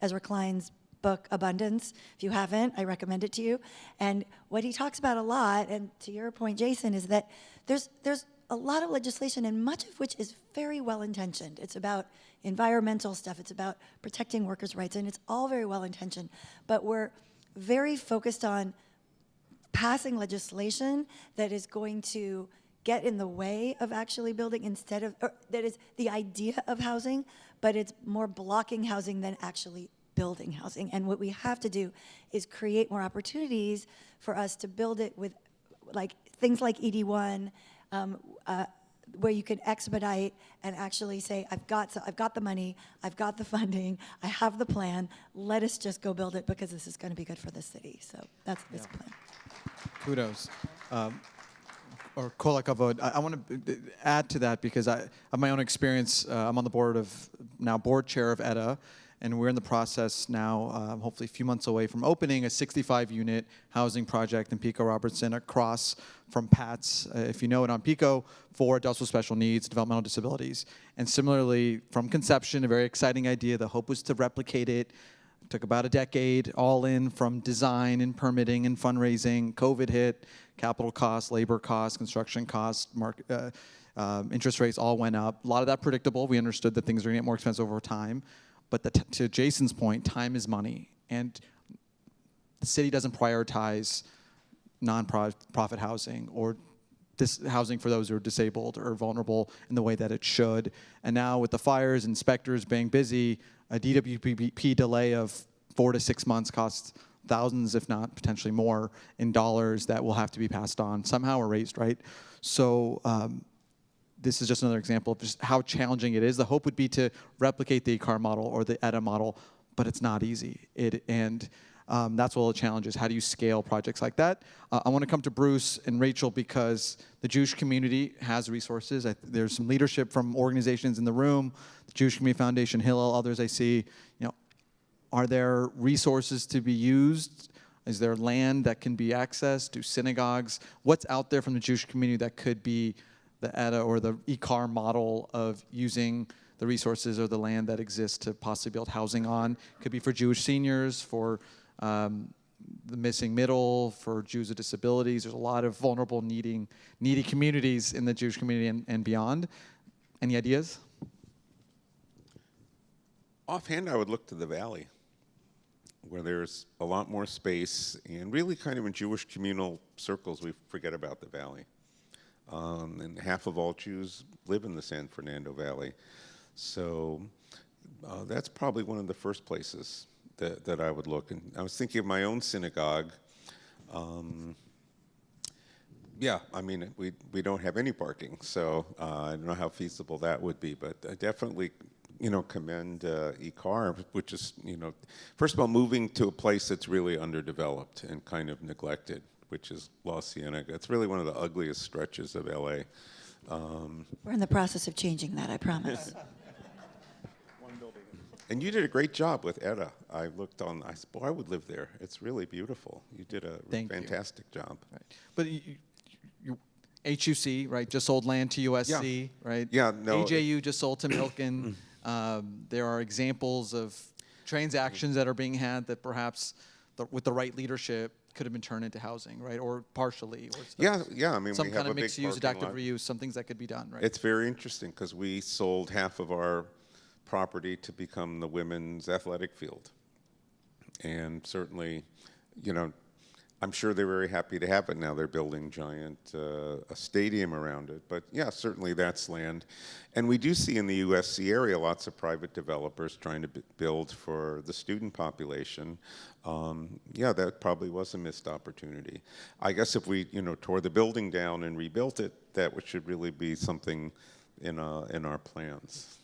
Ezra Klein's book, Abundance. If you haven't, I recommend it to you. And what he talks about a lot, and to your point, Jason, is that there's a lot of legislation, and much of which is very well-intentioned. It's about environmental stuff. It's about protecting workers' rights, and it's all very well-intentioned. But we're very focused on passing legislation that is going to get in the way of actually building, instead of, or that is the idea of housing, but it's more blocking housing than actually building housing. And what we have to do is create more opportunities for us to build it with things like ED1, where you can expedite and actually say, I've got the money, I've got the funding, I have the plan, let us just go build it because this is going to be good for the city. So that's this plan. Kudos. Or kol hakavod. I want to add to that because I have my own experience. I'm on the board chair of EDA, and we're in the process now, hopefully a few months away from opening a 65-unit housing project in Pico Robertson across from PATS, if you know it, on Pico, for adults with special needs, developmental disabilities. And similarly, from conception, a very exciting idea. The hope was to replicate it. It took about a decade, all in, from design and permitting and fundraising. COVID hit, capital costs, labor costs, construction costs, interest rates all went up. A lot of that predictable. We understood that things are going to get more expensive over time. But to Jason's point, time is money. And the city doesn't prioritize non-profit housing or this housing for those who are disabled or vulnerable in the way that it should. And now with the fires, inspectors being busy, a DWP delay of 4 to 6 months costs thousands, if not potentially more, in dollars that will have to be passed on somehow or raised, right? So this is just another example of just how challenging it is. The hope would be to replicate the IKAR model or the EDA model, but it's not easy. That's one of the challenges. How do you scale projects like that? I want to come to Bruce and Rachel because the Jewish community has resources. There's some leadership from organizations in the room, the Jewish Community Foundation, Hillel, others I see. Are there resources to be used? Is there land that can be accessed? Do synagogues? What's out there from the Jewish community that could be EDA or the IKAR model of using the resources or the land that exists to possibly build housing on. Could be for Jewish seniors, for the missing middle, for Jews with disabilities. There's a lot of vulnerable, needy communities in the Jewish community and beyond. Any ideas? Offhand, I would look to the Valley, where there's a lot more space, and really kind of in Jewish communal circles, we forget about the Valley. And half of all Jews live in the San Fernando Valley. So that's probably one of the first places that I would look. And I was thinking of my own synagogue. Yeah, I mean, we don't have any parking, so I don't know how feasible that would be, but I definitely, commend IKAR, which is, first of all, moving to a place that's really underdeveloped and kind of neglected, which is La Cienega. It's really one of the ugliest stretches of LA. We're in the process of changing that, I promise. And you did a great job with EDA. I looked on, I said, boy, I would live there. It's really beautiful. You did a fantastic job. Right. But HUC, right, just sold land to USC, right? Yeah, no. AJU just sold to Milken. There are examples of transactions that are being had that perhaps with the right leadership could have been turned into housing, right, or partially. Or yeah. I mean, some we kind have of a mixed big use, parking adaptive lot. reuse, some things that could be done, right? It's very interesting because we sold half of our property to become the women's athletic field. And certainly, I'm sure they're very happy to have it now. They're building a stadium around it. But yeah, certainly that's land. And we do see in the USC area lots of private developers trying to build for the student population. Yeah, that probably was a missed opportunity. I guess if we, tore the building down and rebuilt it, that should really be something in our plans.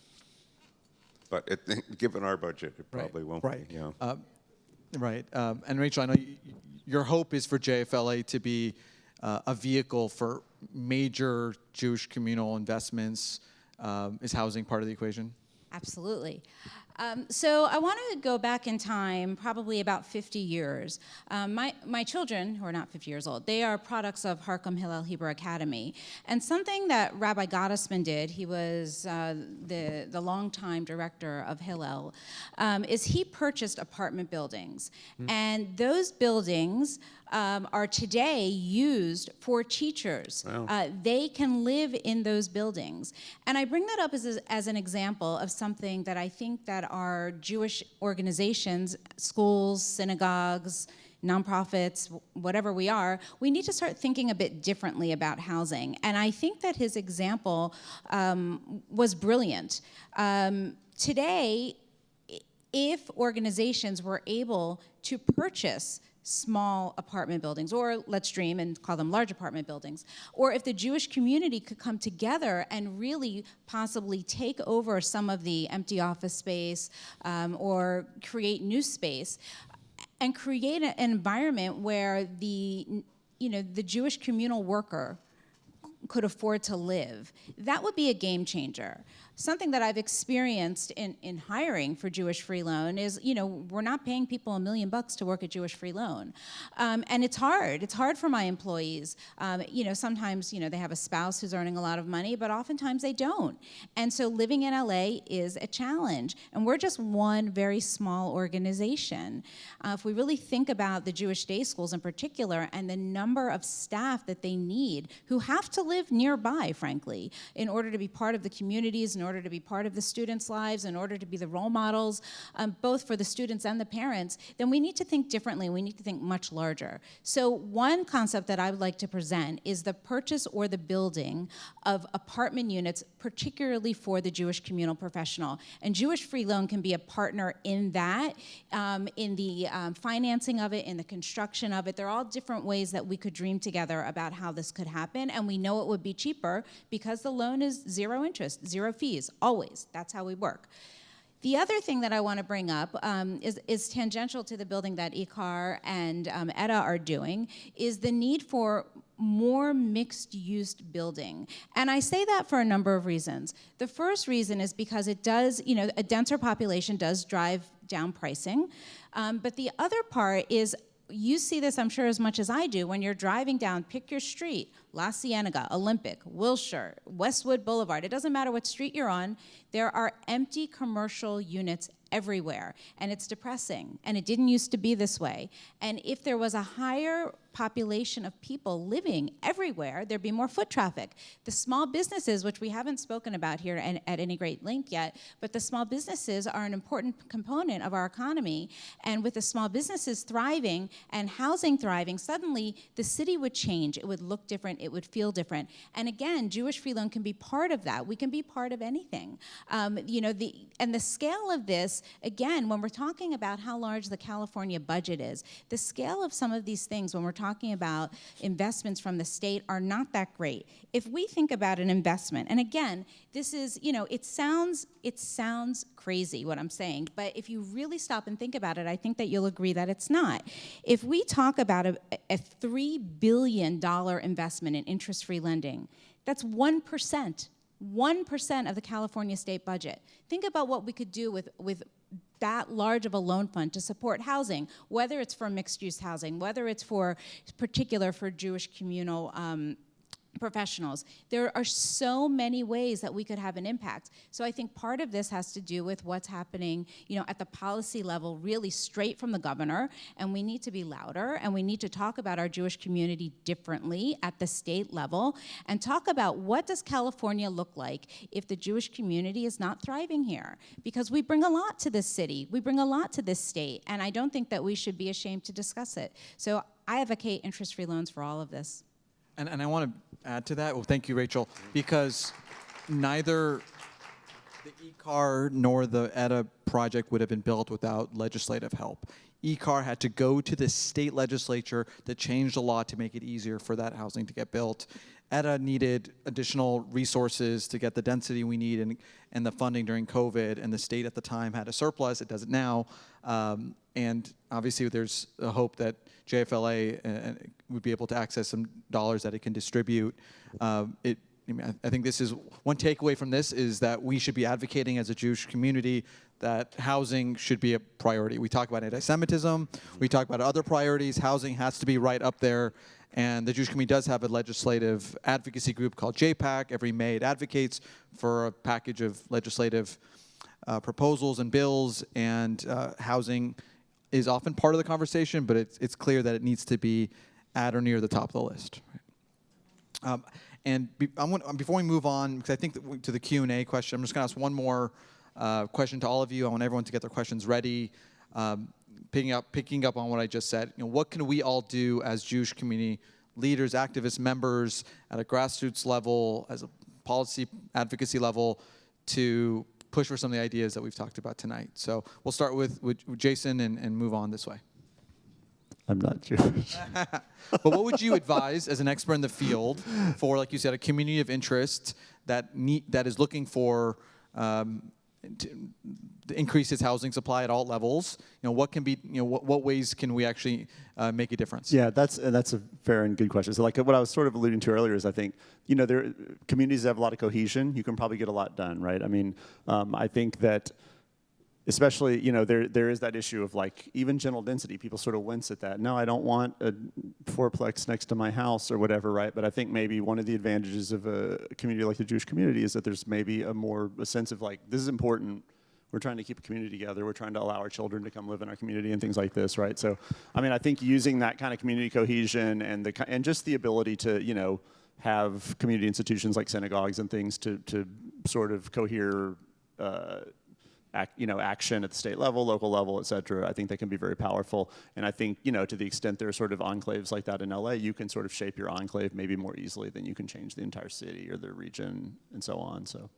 But given our budget, it probably won't right. be. Yeah. Right. And Rachel, I know your hope is for JFLA to be a vehicle for major Jewish communal investments. Is housing part of the equation? Absolutely. So I want to go back in time, probably about 50 years. My children, who are not 50 years old, they are products of Harkham Hillel Hebrew Academy. And something that Rabbi Gottesman did, he was the longtime director of Hillel, is he purchased apartment buildings. And those buildings are today used for teachers. Wow. They can live in those buildings. And I bring that up as an example of something that I think that our Jewish organizations, schools, synagogues, nonprofits, whatever we are, we need to start thinking a bit differently about housing. And I think that his example was brilliant. Today, if organizations were able to purchase small apartment buildings, or let's dream and call them large apartment buildings, or if the Jewish community could come together and really possibly take over some of the empty office space or create new space and create an environment where the Jewish communal worker could afford to live, that would be a game changer. Something that I've experienced in hiring for Jewish Free Loan is, we're not paying people $1 million to work at Jewish Free Loan. And it's hard. It's hard for my employees. Sometimes, they have a spouse who's earning a lot of money, but oftentimes they don't. And so living in LA is a challenge. And we're just one very small organization. If we really think about the Jewish day schools in particular and the number of staff that they need who have to live nearby, frankly, in order to be part of the communities, in order to be part of the students' lives, in order to be the role models, both for the students and the parents, then we need to think differently. We need to think much larger. So one concept that I would like to present is the purchase or the building of apartment units, particularly for the Jewish communal professional. And Jewish Free Loan can be a partner in that, in the financing of it, in the construction of it. There are all different ways that we could dream together about how this could happen, and we know it would be cheaper because the loan is zero interest, zero fees, always. That's how we work. The other thing that I want to bring up is tangential to the building that IKAR and EDA are doing, is the need for more mixed-use building. And I say that for a number of reasons. The first reason is because it does, a denser population does drive down pricing. But the other part is, you see this, I'm sure, as much as I do, when you're driving down, pick your street, La Cienega, Olympic, Wilshire, Westwood Boulevard, it doesn't matter what street you're on, there are empty commercial units everywhere, and it's depressing, and it didn't used to be this way. And if there was a higher population of people living everywhere, there'd be more foot traffic. The small businesses, which we haven't spoken about here at any great length yet, but the small businesses are an important component of our economy, and with the small businesses thriving and housing thriving, suddenly the city would change, it would look different, it would feel different. And again, Jewish Free Loan can be part of that. We can be part of anything. And the scale of this, again, when we're talking about how large the California budget is, the scale of some of these things, when we're talking about investments from the state, are not that great. If we think about an investment, and again, this is, it sounds crazy what I'm saying, but if you really stop and think about it, I think that you'll agree that it's not. If we talk about a $3 billion investment in interest-free lending, that's 1%. 1% of the California state budget. Think about what we could do with that large of a loan fund to support housing, whether it's for mixed-use housing, whether it's for Jewish communal professionals. There are so many ways that we could have an impact. So I think part of this has to do with what's happening, at the policy level, really straight from the governor, and we need to be louder, and we need to talk about our Jewish community differently at the state level, and talk about what does California look like if the Jewish community is not thriving here? Because we bring a lot to this city, we bring a lot to this state, and I don't think that we should be ashamed to discuss it. So I advocate interest-free loans for all of this. And I want to add to that. Well, thank you, Rachel, because neither the IKAR nor the EDA project would have been built without legislative help. IKAR had to go to the state legislature to change the law to make it easier for that housing to get built. EDA needed additional resources to get the density we need and the funding during COVID, and the state at the time had a surplus. It doesn't now. And obviously there's a hope that JFLA would be able to access some dollars that it can distribute. I think this is one takeaway from this is that we should be advocating as a Jewish community that housing should be a priority. We talk about anti-Semitism, we talk about other priorities. Housing has to be right up there. And the Jewish community does have a legislative advocacy group called JPAC. Every May it advocates for a package of legislative proposals and bills, and housing is often part of the conversation, but it's clear that it needs to be at or near the top of the list. Before we move on, because I think to the Q&A question, I'm just going to ask one more question to all of you. I want everyone to get their questions ready. Picking up on what I just said, what can we all do as Jewish community leaders, activists, members, at a grassroots level, as a policy advocacy level, to push for some of the ideas that we've talked about tonight? So we'll start with Jason and move on this way. I'm not Jewish. But what would you advise as an expert in the field for, like you said, a community of interest that is looking for to increase its housing supply at all levels? What can be, what ways can we actually make a difference? Yeah, that's a fair and good question. So like what I was sort of alluding to earlier is I think, communities that have a lot of cohesion, you can probably get a lot done, right? I mean, I think that especially, there is that issue of like even general density. People sort of wince at that. No, I don't want a fourplex next to my house or whatever, right? But I think maybe one of the advantages of a community like the Jewish community is that there's maybe a sense of like, this is important. We're trying to keep a community together. We're trying to allow our children to come live in our community and things like this, right? So, I mean, I think using that kind of community cohesion and just the ability to, have community institutions like synagogues and things to sort of cohere, action at the state level, local level, et cetera. I think that can be very powerful. And I think, to the extent there are sort of enclaves like that in LA, you can sort of shape your enclave maybe more easily than you can change the entire city or the region and so on. So.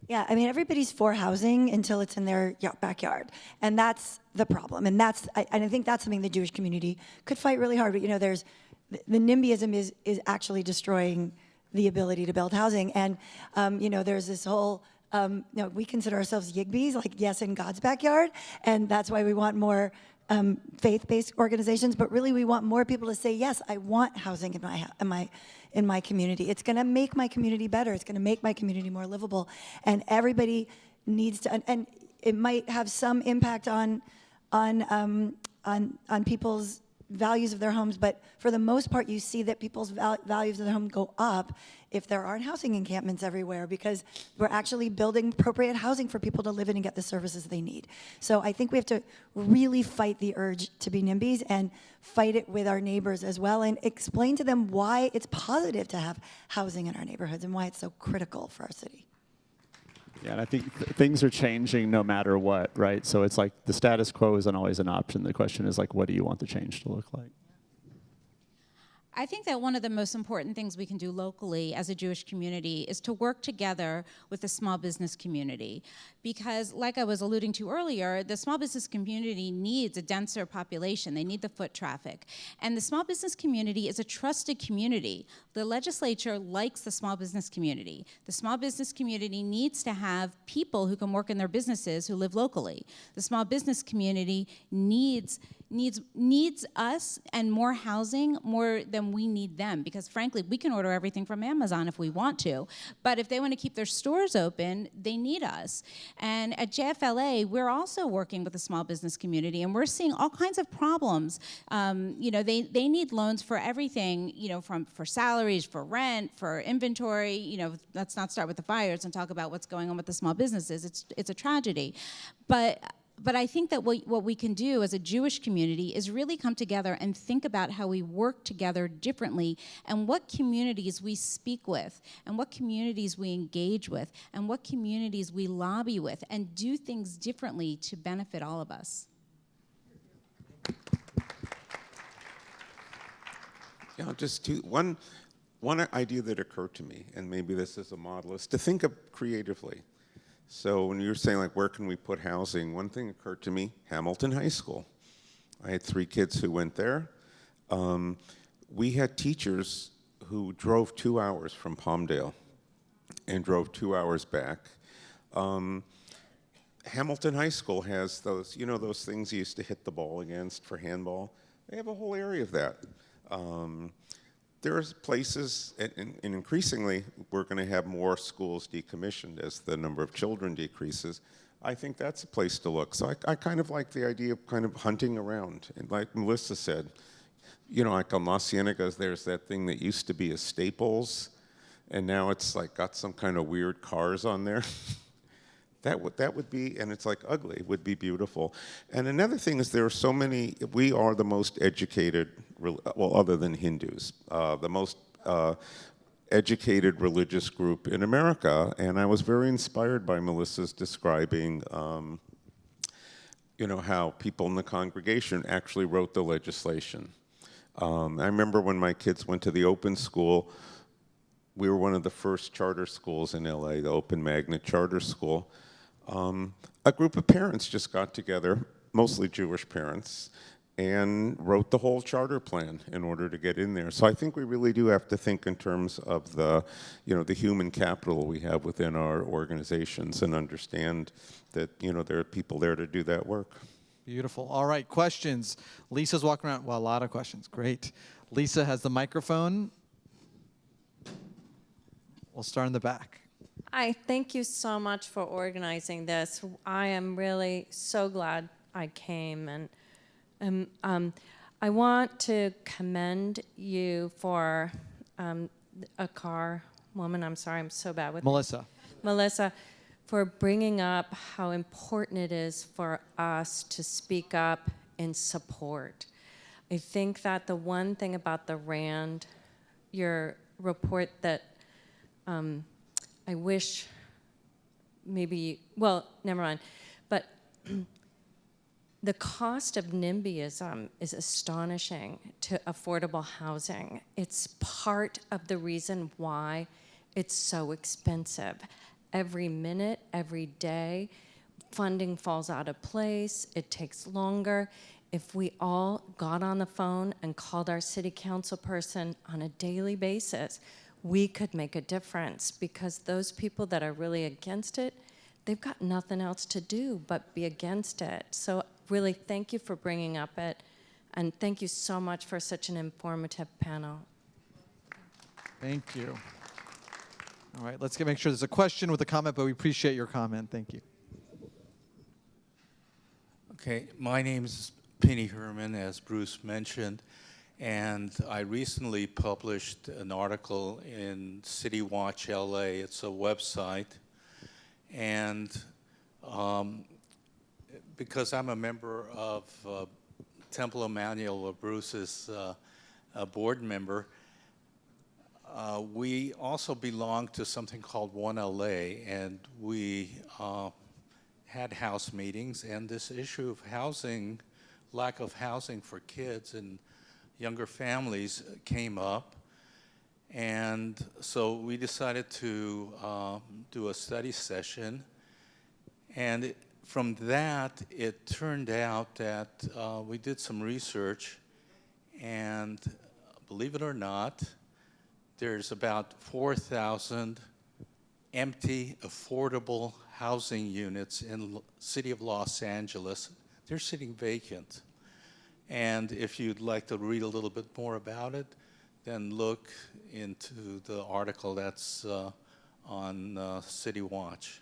Yeah, I mean, everybody's for housing until it's in their backyard. And that's the problem. And I think that's something the Jewish community could fight really hard. But, there's the NIMBYism is actually destroying the ability to build housing. And, there's this whole, we consider ourselves Yigbies, like yes, in God's backyard. And that's why we want more faith-based organizations. But really, we want more people to say, yes, I want housing in my community. It's going to make my community better. It's going to make my community more livable. And everybody needs to, and it might have some impact on people's values of their homes, but for the most part, you see that people's values of their home go up if there aren't housing encampments everywhere, because we're actually building appropriate housing for people to live in and get the services they need. So I think we have to really fight the urge to be NIMBYs and fight it with our neighbors as well, and explain to them why it's positive to have housing in our neighborhoods and why it's so critical for our city. Yeah, and I think things are changing no matter what, right? So it's like the status quo isn't always an option. The question is like, what do you want the change to look like? I think that one of the most important things we can do locally as a Jewish community is to work together with the small business community. Because like I was alluding to earlier, the small business community needs a denser population. They need the foot traffic. And the small business community is a trusted community. The legislature likes the small business community. The small business community needs to have people who can work in their businesses who live locally. The small business community needs us and more housing more than we need them, because frankly, we can order everything from Amazon if we want to, but if they want to keep their stores open, they need us. And at JFLA, we're also working with the small business community, and we're seeing all kinds of problems. They need loans for everything, for salaries, for rent, for inventory. Let's not start with the fires and talk about what's going on with the small businesses. It's a tragedy. But I think that what we can do as a Jewish community is really come together and think about how we work together differently, and what communities we speak with, and what communities we engage with, and what communities we lobby with, and do things differently to benefit all of us. Yeah, just one idea that occurred to me, and maybe this is a model, is to think of creatively. So when you were saying, like, where can we put housing, one thing occurred to me, Hamilton High School. I had 3 kids who went there. We had teachers who drove 2 hours from Palmdale and drove 2 hours back. Hamilton High School has those, those things you used to hit the ball against for handball. They have a whole area of that. There's places, and increasingly, we're going to have more schools decommissioned as the number of children decreases. I think that's a place to look. So I kind of like the idea of kind of hunting around. And like Melissa said, like on La Cienega, there's that thing that used to be a Staples, and now it's like got some kind of weird cars on there. That would be, and it's like ugly, would be beautiful. And another thing is there are so many, we are the most educated, well, other than Hindus, the most educated religious group in America. And I was very inspired by Melissa's describing, how people in the congregation actually wrote the legislation. I remember when my kids went to the open school, we were one of the first charter schools in LA, the Open Magnet Charter School. A group of parents just got together, mostly Jewish parents, and wrote the whole charter plan in order to get in there. So I think we really do have to think in terms of the human capital we have within our organizations, and understand that, there are people there to do that work. Beautiful. All right, questions. Lisa's walking around. Well, a lot of questions. Great. Lisa has the microphone. We'll start in the back. Hi, thank you so much for organizing this. I am really so glad I came, and I want to commend you for IKAR woman. I'm sorry, I'm so bad with Melissa. Melissa, for bringing up how important it is for us to speak up in support. I think that the one thing about the RAND, your report that I wish maybe, well, never mind. But the cost of NIMBYism is astonishing to affordable housing. It's part of the reason why it's so expensive. Every minute, every day, funding falls out of place. It takes longer. If we all got on the phone and called our city council person on a daily basis, we could make a difference, because those people that are really against it, they've got nothing else to do but be against it. So really, thank you for bringing up it, and thank you so much for such an informative panel. Thank you. All right, let's make sure there's a question with a comment, but we appreciate your comment. Thank you. Okay, my name's Penny Herman, as Bruce mentioned, and I recently published an article in City Watch LA. It's a website, and because I'm a member of Temple Emmanuel, Bruce's a board member, we also belong to something called 1LA, and we had house meetings, and this issue of housing, lack of housing for kids and younger families came up. And so we decided to do a study session. And from that, it turned out that we did some research, and believe it or not, there's about 4,000 empty, affordable housing units in the city of Los Angeles. They're sitting vacant. And if you'd like to read a little bit more about it, then look into the article that's on City Watch.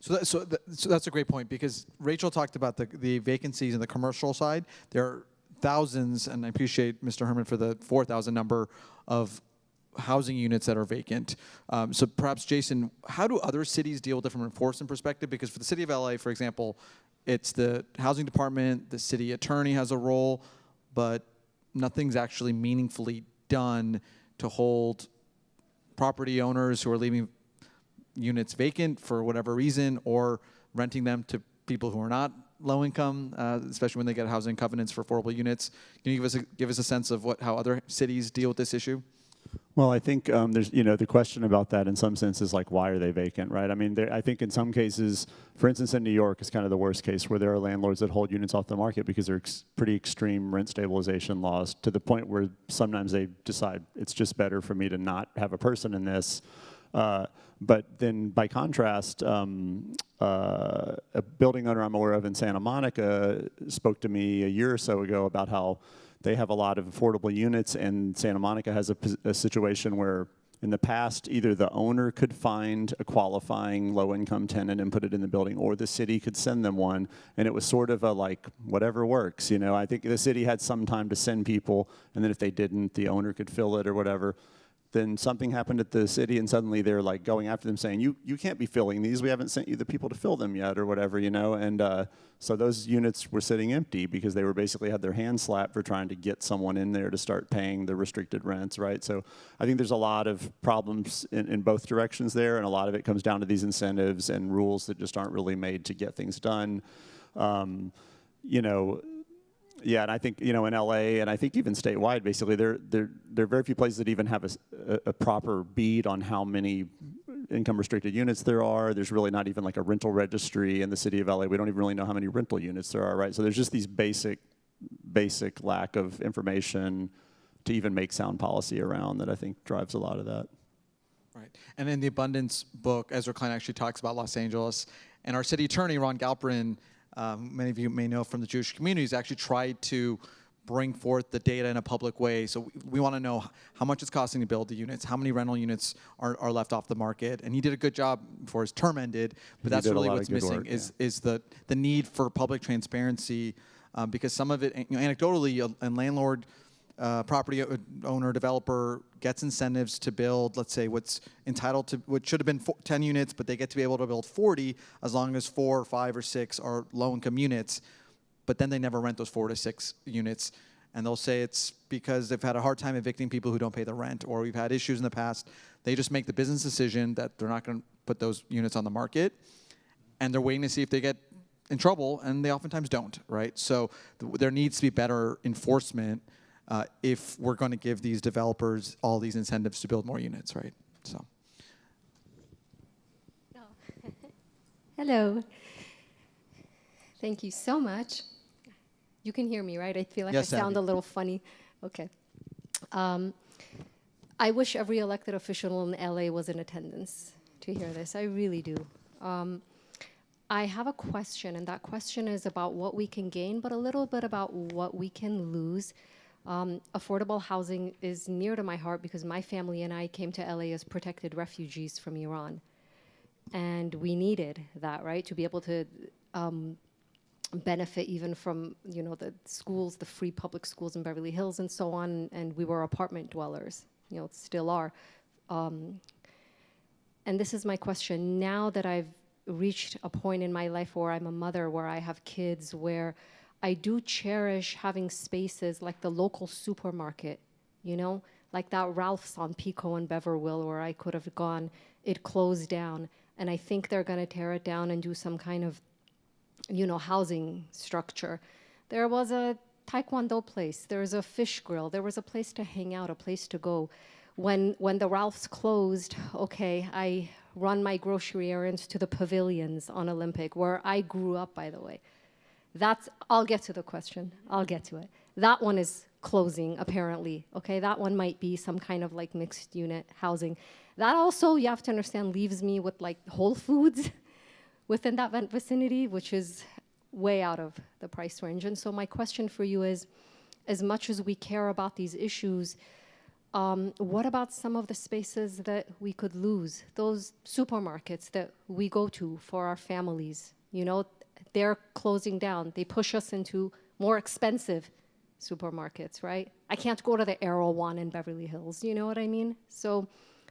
So that's a great point, because Rachel talked about the vacancies in the commercial side. There are thousands, and I appreciate Mr. Herman for the 4,000 number of housing units that are vacant. So perhaps, Jason, how do other cities deal with it from an enforcement perspective? Because for the city of LA, for example, it's the housing department, the city attorney has a role, but nothing's actually meaningfully done to hold property owners who are leaving units vacant for whatever reason, or renting them to people who are not low income, especially when they get housing covenants for affordable units. Can you give us a sense of how other cities deal with this issue? Well, I think there's, the question about that in some sense is like, why are they vacant, right? I mean, I think in some cases, for instance, in New York is kind of the worst case, where there are landlords that hold units off the market because they're pretty extreme rent stabilization laws, to the point where sometimes they decide it's just better for me to not have a person in this. But then by contrast, a building owner I'm aware of in Santa Monica spoke to me a year or so ago about how they have a lot of affordable units, and Santa Monica has a situation where in the past either the owner could find a qualifying low-income tenant and put it in the building, or the city could send them one, and it was sort of a like, whatever works, I think the city had some time to send people, and then if they didn't, the owner could fill it or whatever. Then something happened at the city, and suddenly they're like going after them, saying, you can't be filling these. We haven't sent you the people to fill them yet, or whatever, And so those units were sitting empty because they were basically had their hands slapped for trying to get someone in there to start paying the restricted rents, right? So I think there's a lot of problems in both directions there, and a lot of it comes down to these incentives and rules that just aren't really made to get things done. Yeah, and I think, in LA, and I think even statewide, basically, there are very few places that even have a proper bead on how many income-restricted units there are. There's really not even like a rental registry in the city of LA. We don't even really know how many rental units there are, right? So there's just these basic lack of information to even make sound policy around that I think drives a lot of that. Right. And in the Abundance book, Ezra Klein actually talks about Los Angeles, and our city attorney, Ron Galperin, many of you may know from the Jewish communities, actually tried to bring forth the data in a public way. So we want to know how much it's costing to build the units, how many rental units are left off the market. And he did a good job before his term ended, but that's really what's missing is the need for public transparency, because some of it, anecdotally, a landlord, property owner, developer gets incentives to build, let's say, what's entitled to, what should have been 10 units, but they get to be able to build 40 as long as 4 or 5 or 6 are low-income units. But then they never rent those 4 to 6 units, and they'll say it's because they've had a hard time evicting people who don't pay the rent, or we've had issues in the past. They just make the business decision that they're not going to put those units on the market, and they're waiting to see if they get in trouble, and they oftentimes don't, right? So there needs to be better enforcement if we're going to give these developers all these incentives to build more units, right? So. Hello. Thank you so much. You can hear me, right? I feel like yes, I sound Abby. a little funny. Okay. I wish every elected official in LA was in attendance to hear this. I really do. I have a question, and that question is about what we can gain, but a little bit about what we can lose. Affordable housing is near to my heart because my family and I came to LA as protected refugees from Iran. And we needed that, right, to be able to benefit even from, you know, the schools, the free public schools in Beverly Hills and so on, and we were apartment dwellers, you know, still are. And this is my question. Now that I've reached a point in my life where I'm a mother, where I have kids, where I do cherish having spaces like the local supermarket, you know, like that Ralph's on Pico and Beverville where I could have gone, it closed down. And I think they're gonna tear it down and do some kind of, you know, housing structure. There was a Taekwondo place, there was a fish grill, there was a place to hang out, a place to go. When the Ralph's closed, okay, I run my grocery errands to the pavilions on Olympic, where I grew up, by the way. I'll get to the question, I'll get to it. That one is closing, apparently, okay? That one might be some kind of like mixed unit housing. That also, you have to understand, leaves me with like Whole Foods within that vicinity, which is way out of the price range. And so my question for you is, as much as we care about these issues, what about some of the spaces that we could lose? Those supermarkets that we go to for our families, you know, they're closing down. They push us into more expensive supermarkets, right? I can't go to the Erewhon in Beverly Hills, you know what I mean? So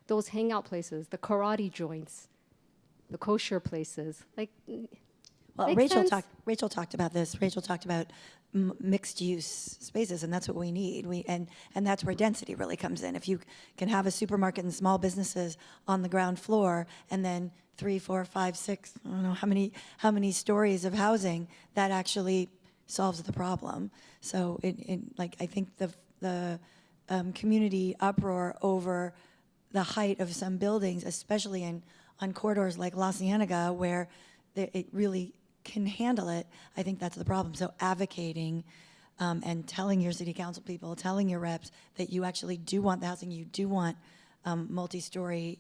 those hangout places, the karate joints, the kosher places, like, Well, makes sense? Rachel talked about this. Rachel talked about mixed-use spaces, and that's what we need. And that's where density really comes in. If you can have a supermarket and small businesses on the ground floor, and then 3, 4, 5, 6, I don't know how many stories of housing, that actually solves the problem. So, like, I think the community uproar over the height of some buildings, especially on corridors like La Cienega, where it really can handle it, I think that's the problem. So advocating and telling your city council people, telling your reps that you actually do want the housing, you do want multi-story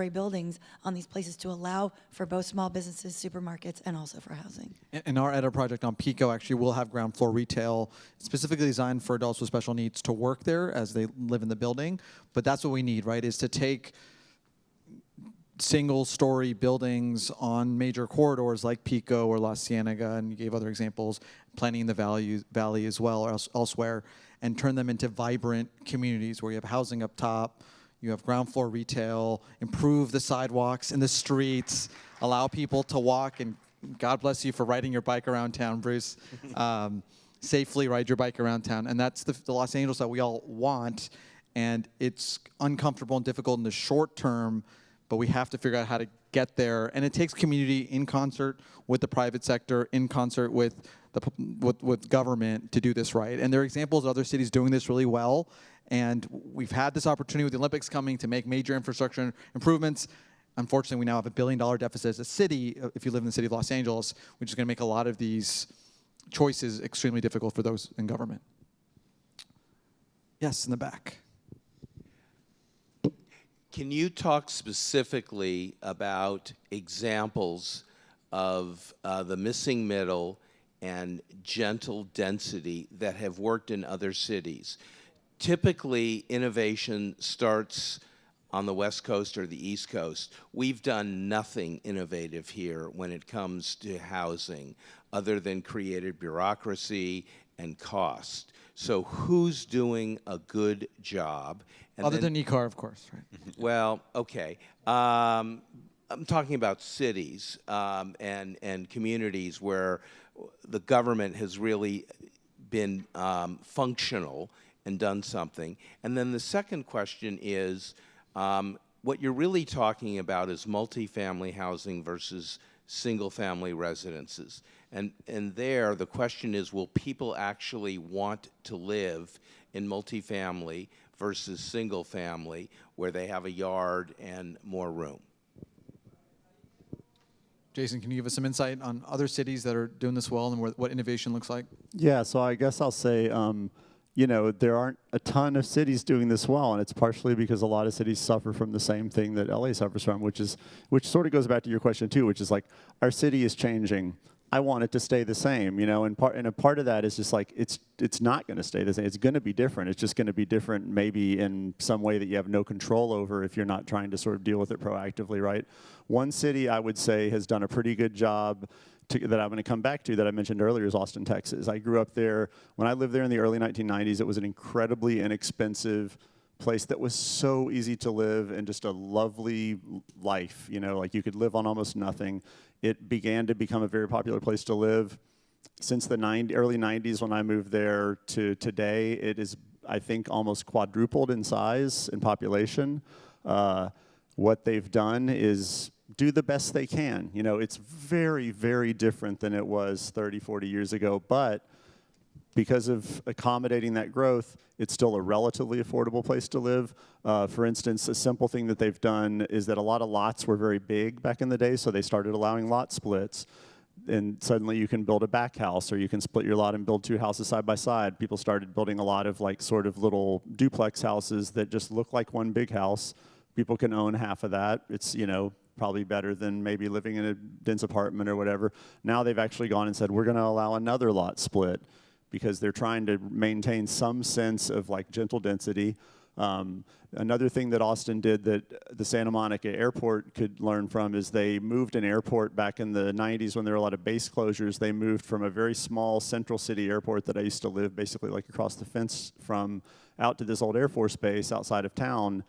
buildings on these places to allow for both small businesses, supermarkets, and also for housing. And our EDA project on Pico actually will have ground floor retail specifically designed for adults with special needs to work there as they live in the building. But that's what we need, right, is to take single-story buildings on major corridors like Pico or La Cienega, and you gave other examples, planning in the valley as well, or elsewhere, and turn them into vibrant communities where you have housing up top, you have ground floor retail, improve the sidewalks in the streets, allow people to walk, and God bless you for riding your bike around town, Bruce. Safely ride your bike around town. And that's the Los Angeles that we all want, and it's uncomfortable and difficult in the short term, but we have to figure out how to get there. And it takes community in concert with the private sector, in concert with government to do this right. And there are examples of other cities doing this really well. And we've had this opportunity with the Olympics coming to make major infrastructure improvements. Unfortunately, we now have $1 billion deficit as a city, if you live in the city of Los Angeles, which is going to make a lot of these choices extremely difficult for those in government. Yes, in the back. Can you talk specifically about examples of the missing middle and gentle density that have worked in other cities? Typically, innovation starts on the West Coast or the East Coast. We've done nothing innovative here when it comes to housing other than created bureaucracy and cost. So who's doing a good job? And other than IKAR, of course, right? Well, okay. I'm talking about cities and communities where the government has really been functional and done something. And then the second question is, what you're really talking about is multifamily housing versus single-family residences. And there, the question is, will people actually want to live in multifamily versus single-family, where they have a yard and more room? Jason, can you give us some insight on other cities that are doing this well and what innovation looks like? Yeah, so I guess I'll say, you know, there aren't a ton of cities doing this well, and it's partially because a lot of cities suffer from the same thing that LA suffers from, which sort of goes back to your question too, which is like, our city is changing. I want it to stay the same, you know, and a part of that is just like, it's not going to stay the same. It's going to be different. It's just going to be different maybe in some way that you have no control over if you're not trying to sort of deal with it proactively, right? One city, I would say, has done a pretty good job that I'm going to come back to that I mentioned earlier is Austin, Texas. I grew up there. When I lived there in the early 1990s, it was an incredibly inexpensive place that was so easy to live and just a lovely life. You know, like you could live on almost nothing. It began to become a very popular place to live. Since the early 90s when I moved there to today, it is, I think, almost quadrupled in size and population. What they've done is do the best they can. You know, it's very, very different than it was 30, 40 years ago, but because of accommodating that growth, it's still a relatively affordable place to live. For instance, a simple thing that they've done is that a lot of lots were very big back in the day, so they started allowing lot splits. And suddenly you can build a back house, or you can split your lot and build 2 houses side by side. People started building a lot of like sort of little duplex houses that just look like one big house. People can own half of that. It's, you know, probably better than maybe living in a dense apartment or whatever. Now they've actually gone and said, we're going to allow another lot split because they're trying to maintain some sense of like gentle density. Another thing that Austin did that the Santa Monica airport could learn from is they moved an airport back in the 90s when there were a lot of base closures. They moved from a very small central city airport that I used to live basically like across the fence from out to this old Air Force base outside of town,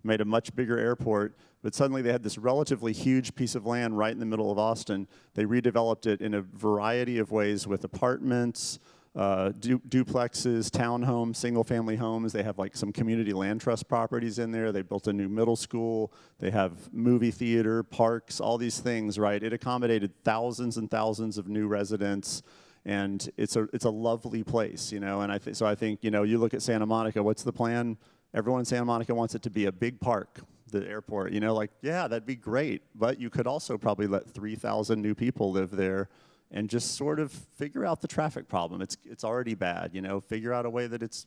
made a much bigger airport, but suddenly they had this relatively huge piece of land right in the middle of Austin. They redeveloped it in a variety of ways with apartments, duplexes, townhomes, single-family homes. They have like some community land trust properties in there. They built a new middle school. They have movie theater, parks, all these things, right? It accommodated thousands and thousands of new residents, and it's a lovely place, you know. And I think, you know, you look at Santa Monica. What's the plan? Everyone in Santa Monica wants it to be a big park, the airport. You know, like, yeah, that'd be great, but you could also probably let 3,000 new people live there and just sort of figure out the traffic problem. It's already bad, you know, figure out a way that it's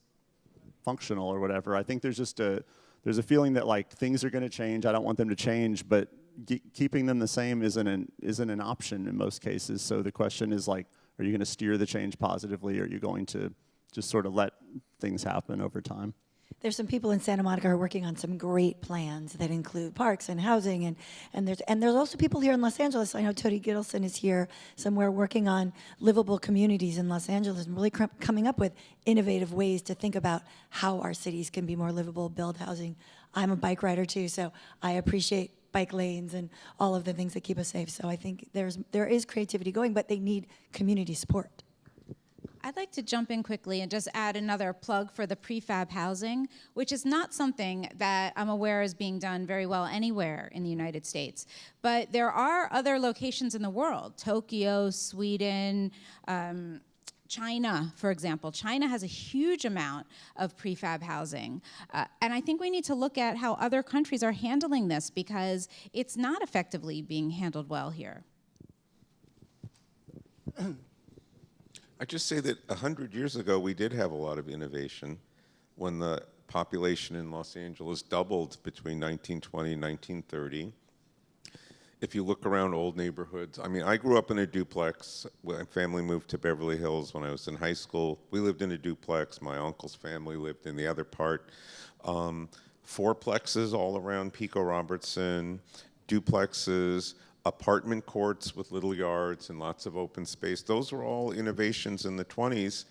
functional or whatever. I think there's just there's a feeling that like things are gonna change. I don't want them to change, but keeping them the same isn't an option in most cases. So the question is like, are you gonna steer the change positively, or are you going to just sort of let things happen over time? There's some people in Santa Monica who are working on some great plans that include parks and housing, and there's also people here in Los Angeles. I know Tony Gittleson is here somewhere working on livable communities in Los Angeles and really coming up with innovative ways to think about how our cities can be more livable, build housing. I'm a bike rider too, so I appreciate bike lanes and all of the things that keep us safe. So I think there is creativity going, but they need community support. I'd like to jump in quickly and just add another plug for the prefab housing, which is not something that I'm aware is being done very well anywhere in the United States. But there are other locations in the world, Tokyo, Sweden, China, for example. China has a huge amount of prefab housing. And I think we need to look at how other countries are handling this, because it's not effectively being handled well here. I just say that 100 years ago, we did have a lot of innovation when the population in Los Angeles doubled between 1920 and 1930. If you look around old neighborhoods, I mean, I grew up in a duplex. My family moved to Beverly Hills when I was in high school. We lived in a duplex. My uncle's family lived in the other part. Fourplexes all around Pico Robertson, duplexes, apartment courts with little yards and lots of open space. Those were all innovations in the 20s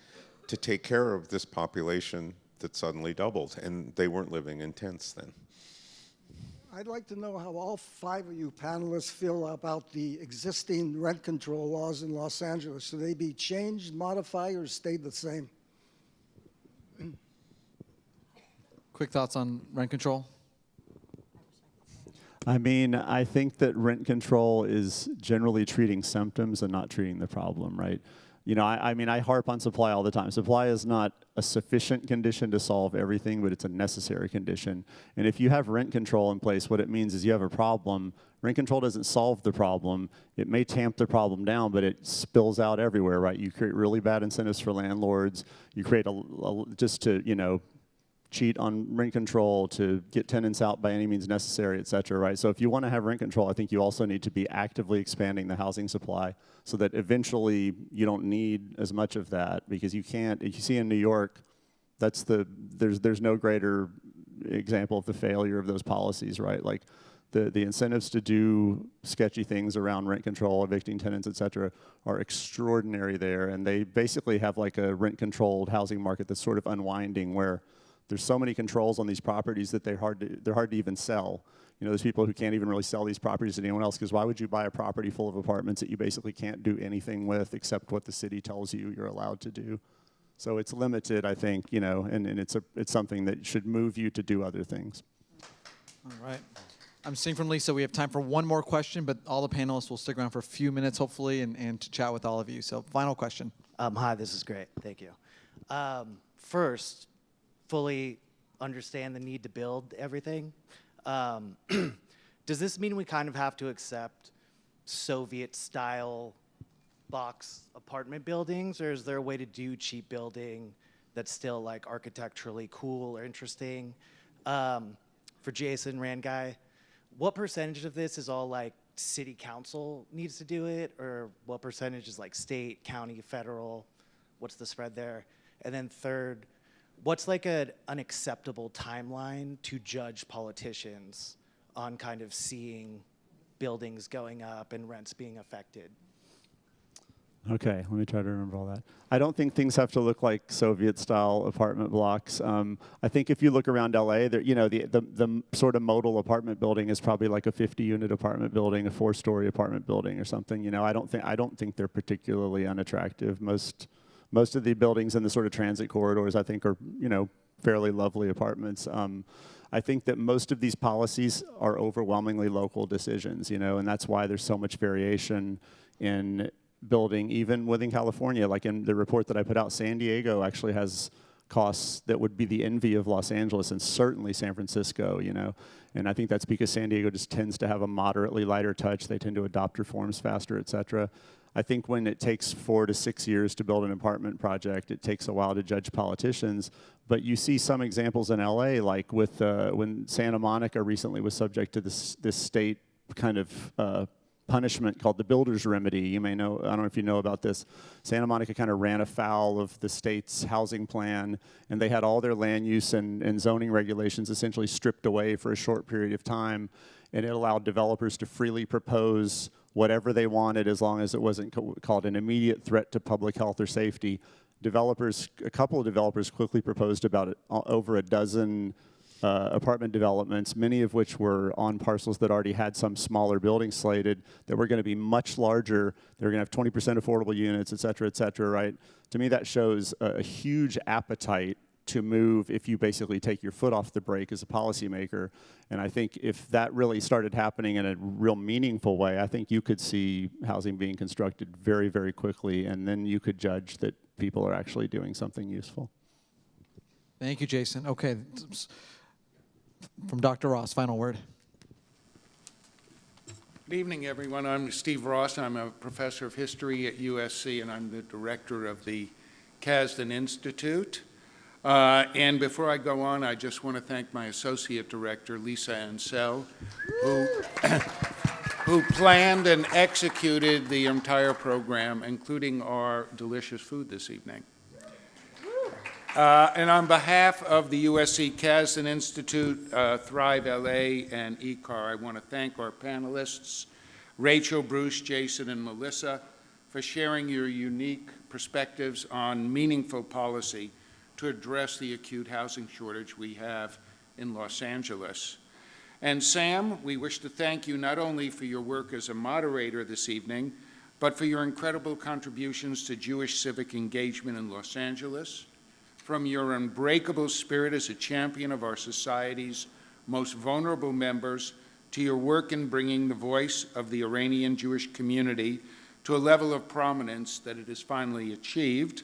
to take care of this population that suddenly doubled, and they weren't living in tents then. I'd like to know how all 5 of you panelists feel about the existing rent control laws in Los Angeles. Should they be changed, modified, or stay the same? Quick thoughts on rent control? I mean, I think that rent control is generally treating symptoms and not treating the problem, right? You know, I mean, I harp on supply all the time. Supply is not a sufficient condition to solve everything, but it's a necessary condition. And if you have rent control in place, what it means is you have a problem. Rent control doesn't solve the problem. It may tamp the problem down, but it spills out everywhere, right? You create really bad incentives for landlords. You create just to, you know, cheat on rent control, to get tenants out by any means necessary, et cetera, right? So if you want to have rent control, I think you also need to be actively expanding the housing supply so that eventually you don't need as much of that, because you can't, if you see in New York, there's no greater example of the failure of those policies, right? Like the incentives to do sketchy things around rent control, evicting tenants, et cetera, are extraordinary there. And they basically have like a rent-controlled housing market that's sort of unwinding, where there's so many controls on these properties that they're hard to even sell. You know, there's people who can't even really sell these properties to anyone else, because why would you buy a property full of apartments that you basically can't do anything with except what the city tells you you're allowed to do? So it's limited, I think, you know, and it's something that should move you to do other things. All right. I'm seeing from Lisa we have time for one more question, but all the panelists will stick around for a few minutes, hopefully, and to chat with all of you. So final question. Hi, this is great. Thank you. First, fully understand the need to build everything. Does this mean we kind of have to accept Soviet-style box apartment buildings, or is there a way to do cheap building that's still like architecturally cool or interesting? For Jason, Rand guy, what percentage of this is all like city council needs to do it, or what percentage is like state, county, federal? What's the spread there? And then third, what's like an unacceptable timeline to judge politicians on kind of seeing buildings going up and rents being affected? Okay, let me try to remember all that. I don't think things have to look like Soviet-style apartment blocks. I think if you look around LA, there, you know, the sort of modal apartment building is probably like a 50-unit apartment building, a 4-story apartment building or something. You know, I don't think they're particularly unattractive. Most of the buildings in the sort of transit corridors, I think, are, you know, fairly lovely apartments. I think that most of these policies are overwhelmingly local decisions, you know, and that's why there's so much variation in building, even within California. Like in the report that I put out, San Diego actually has costs that would be the envy of Los Angeles and certainly San Francisco, you know. And I think that's because San Diego just tends to have a moderately lighter touch. They tend to adopt reforms faster, et cetera. I think when it takes 4 to 6 years to build an apartment project, it takes a while to judge politicians. But you see some examples in LA, like with when Santa Monica recently was subject to this state kind of punishment called the builder's remedy. You may know, I don't know if you know about this. Santa Monica kind of ran afoul of the state's housing plan, and they had all their land use and zoning regulations essentially stripped away for a short period of time, and it allowed developers to freely propose whatever they wanted as long as it wasn't called an immediate threat to public health or safety. A couple of developers quickly proposed about over a dozen apartment developments, many of which were on parcels that already had some smaller buildings slated that were going to be much larger. They were going to have 20% affordable units, et cetera, right? To me, that shows a huge appetite to move if you basically take your foot off the brake as a policymaker. And I think if that really started happening in a real meaningful way, I think you could see housing being constructed very, very quickly, and then you could judge that people are actually doing something useful. Thank you, Jason. Okay. From Dr. Ross, final word. Good evening, everyone. I'm Steve Ross. I'm a professor of history at USC, and I'm the director of the Casden Institute. And before I go on, I just want to thank my associate director, Lisa Ansell, who planned and executed the entire program, including our delicious food this evening. And on behalf of the USC Casden Institute, Thrive LA, and IKAR, I want to thank our panelists, Rachel, Bruce, Jason, and Melissa, for sharing your unique perspectives on meaningful policy to address the acute housing shortage we have in Los Angeles. And Sam, we wish to thank you not only for your work as a moderator this evening, but for your incredible contributions to Jewish civic engagement in Los Angeles, from your unbreakable spirit as a champion of our society's most vulnerable members, to your work in bringing the voice of the Iranian Jewish community to a level of prominence that it has finally achieved.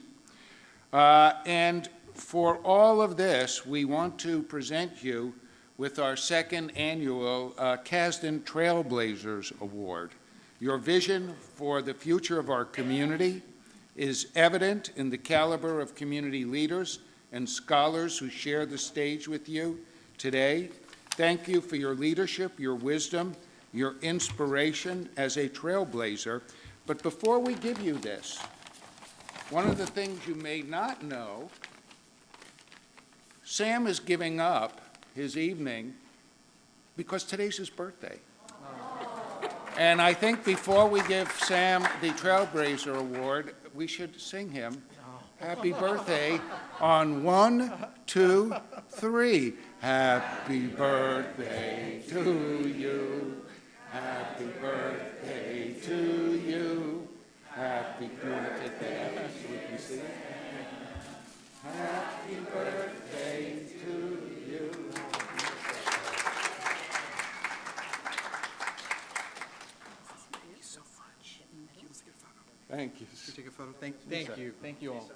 And for all of this, we want to present you with our second annual Casden Trailblazers Award. Your vision for the future of our community is evident in the caliber of community leaders and scholars who share the stage with you today. Thank you for your leadership, your wisdom, your inspiration as a trailblazer. But before we give you this, one of the things you may not know, Sam is giving up his evening because today's his birthday. And I think before we give Sam the Trailblazer Award, we should sing him happy birthday on 1, 2, 3. Happy birthday to you. Happy birthday to you. Happy birthday. We can sing it. Happy birthday to you. Thank you. Take a photo. Thank you. Thank you all.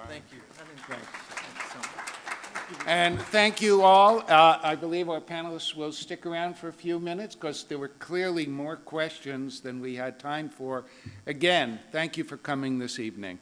Thank you. And thank you all. I believe our panelists will stick around for a few minutes because there were clearly more questions than we had time for. Again, thank you for coming this evening.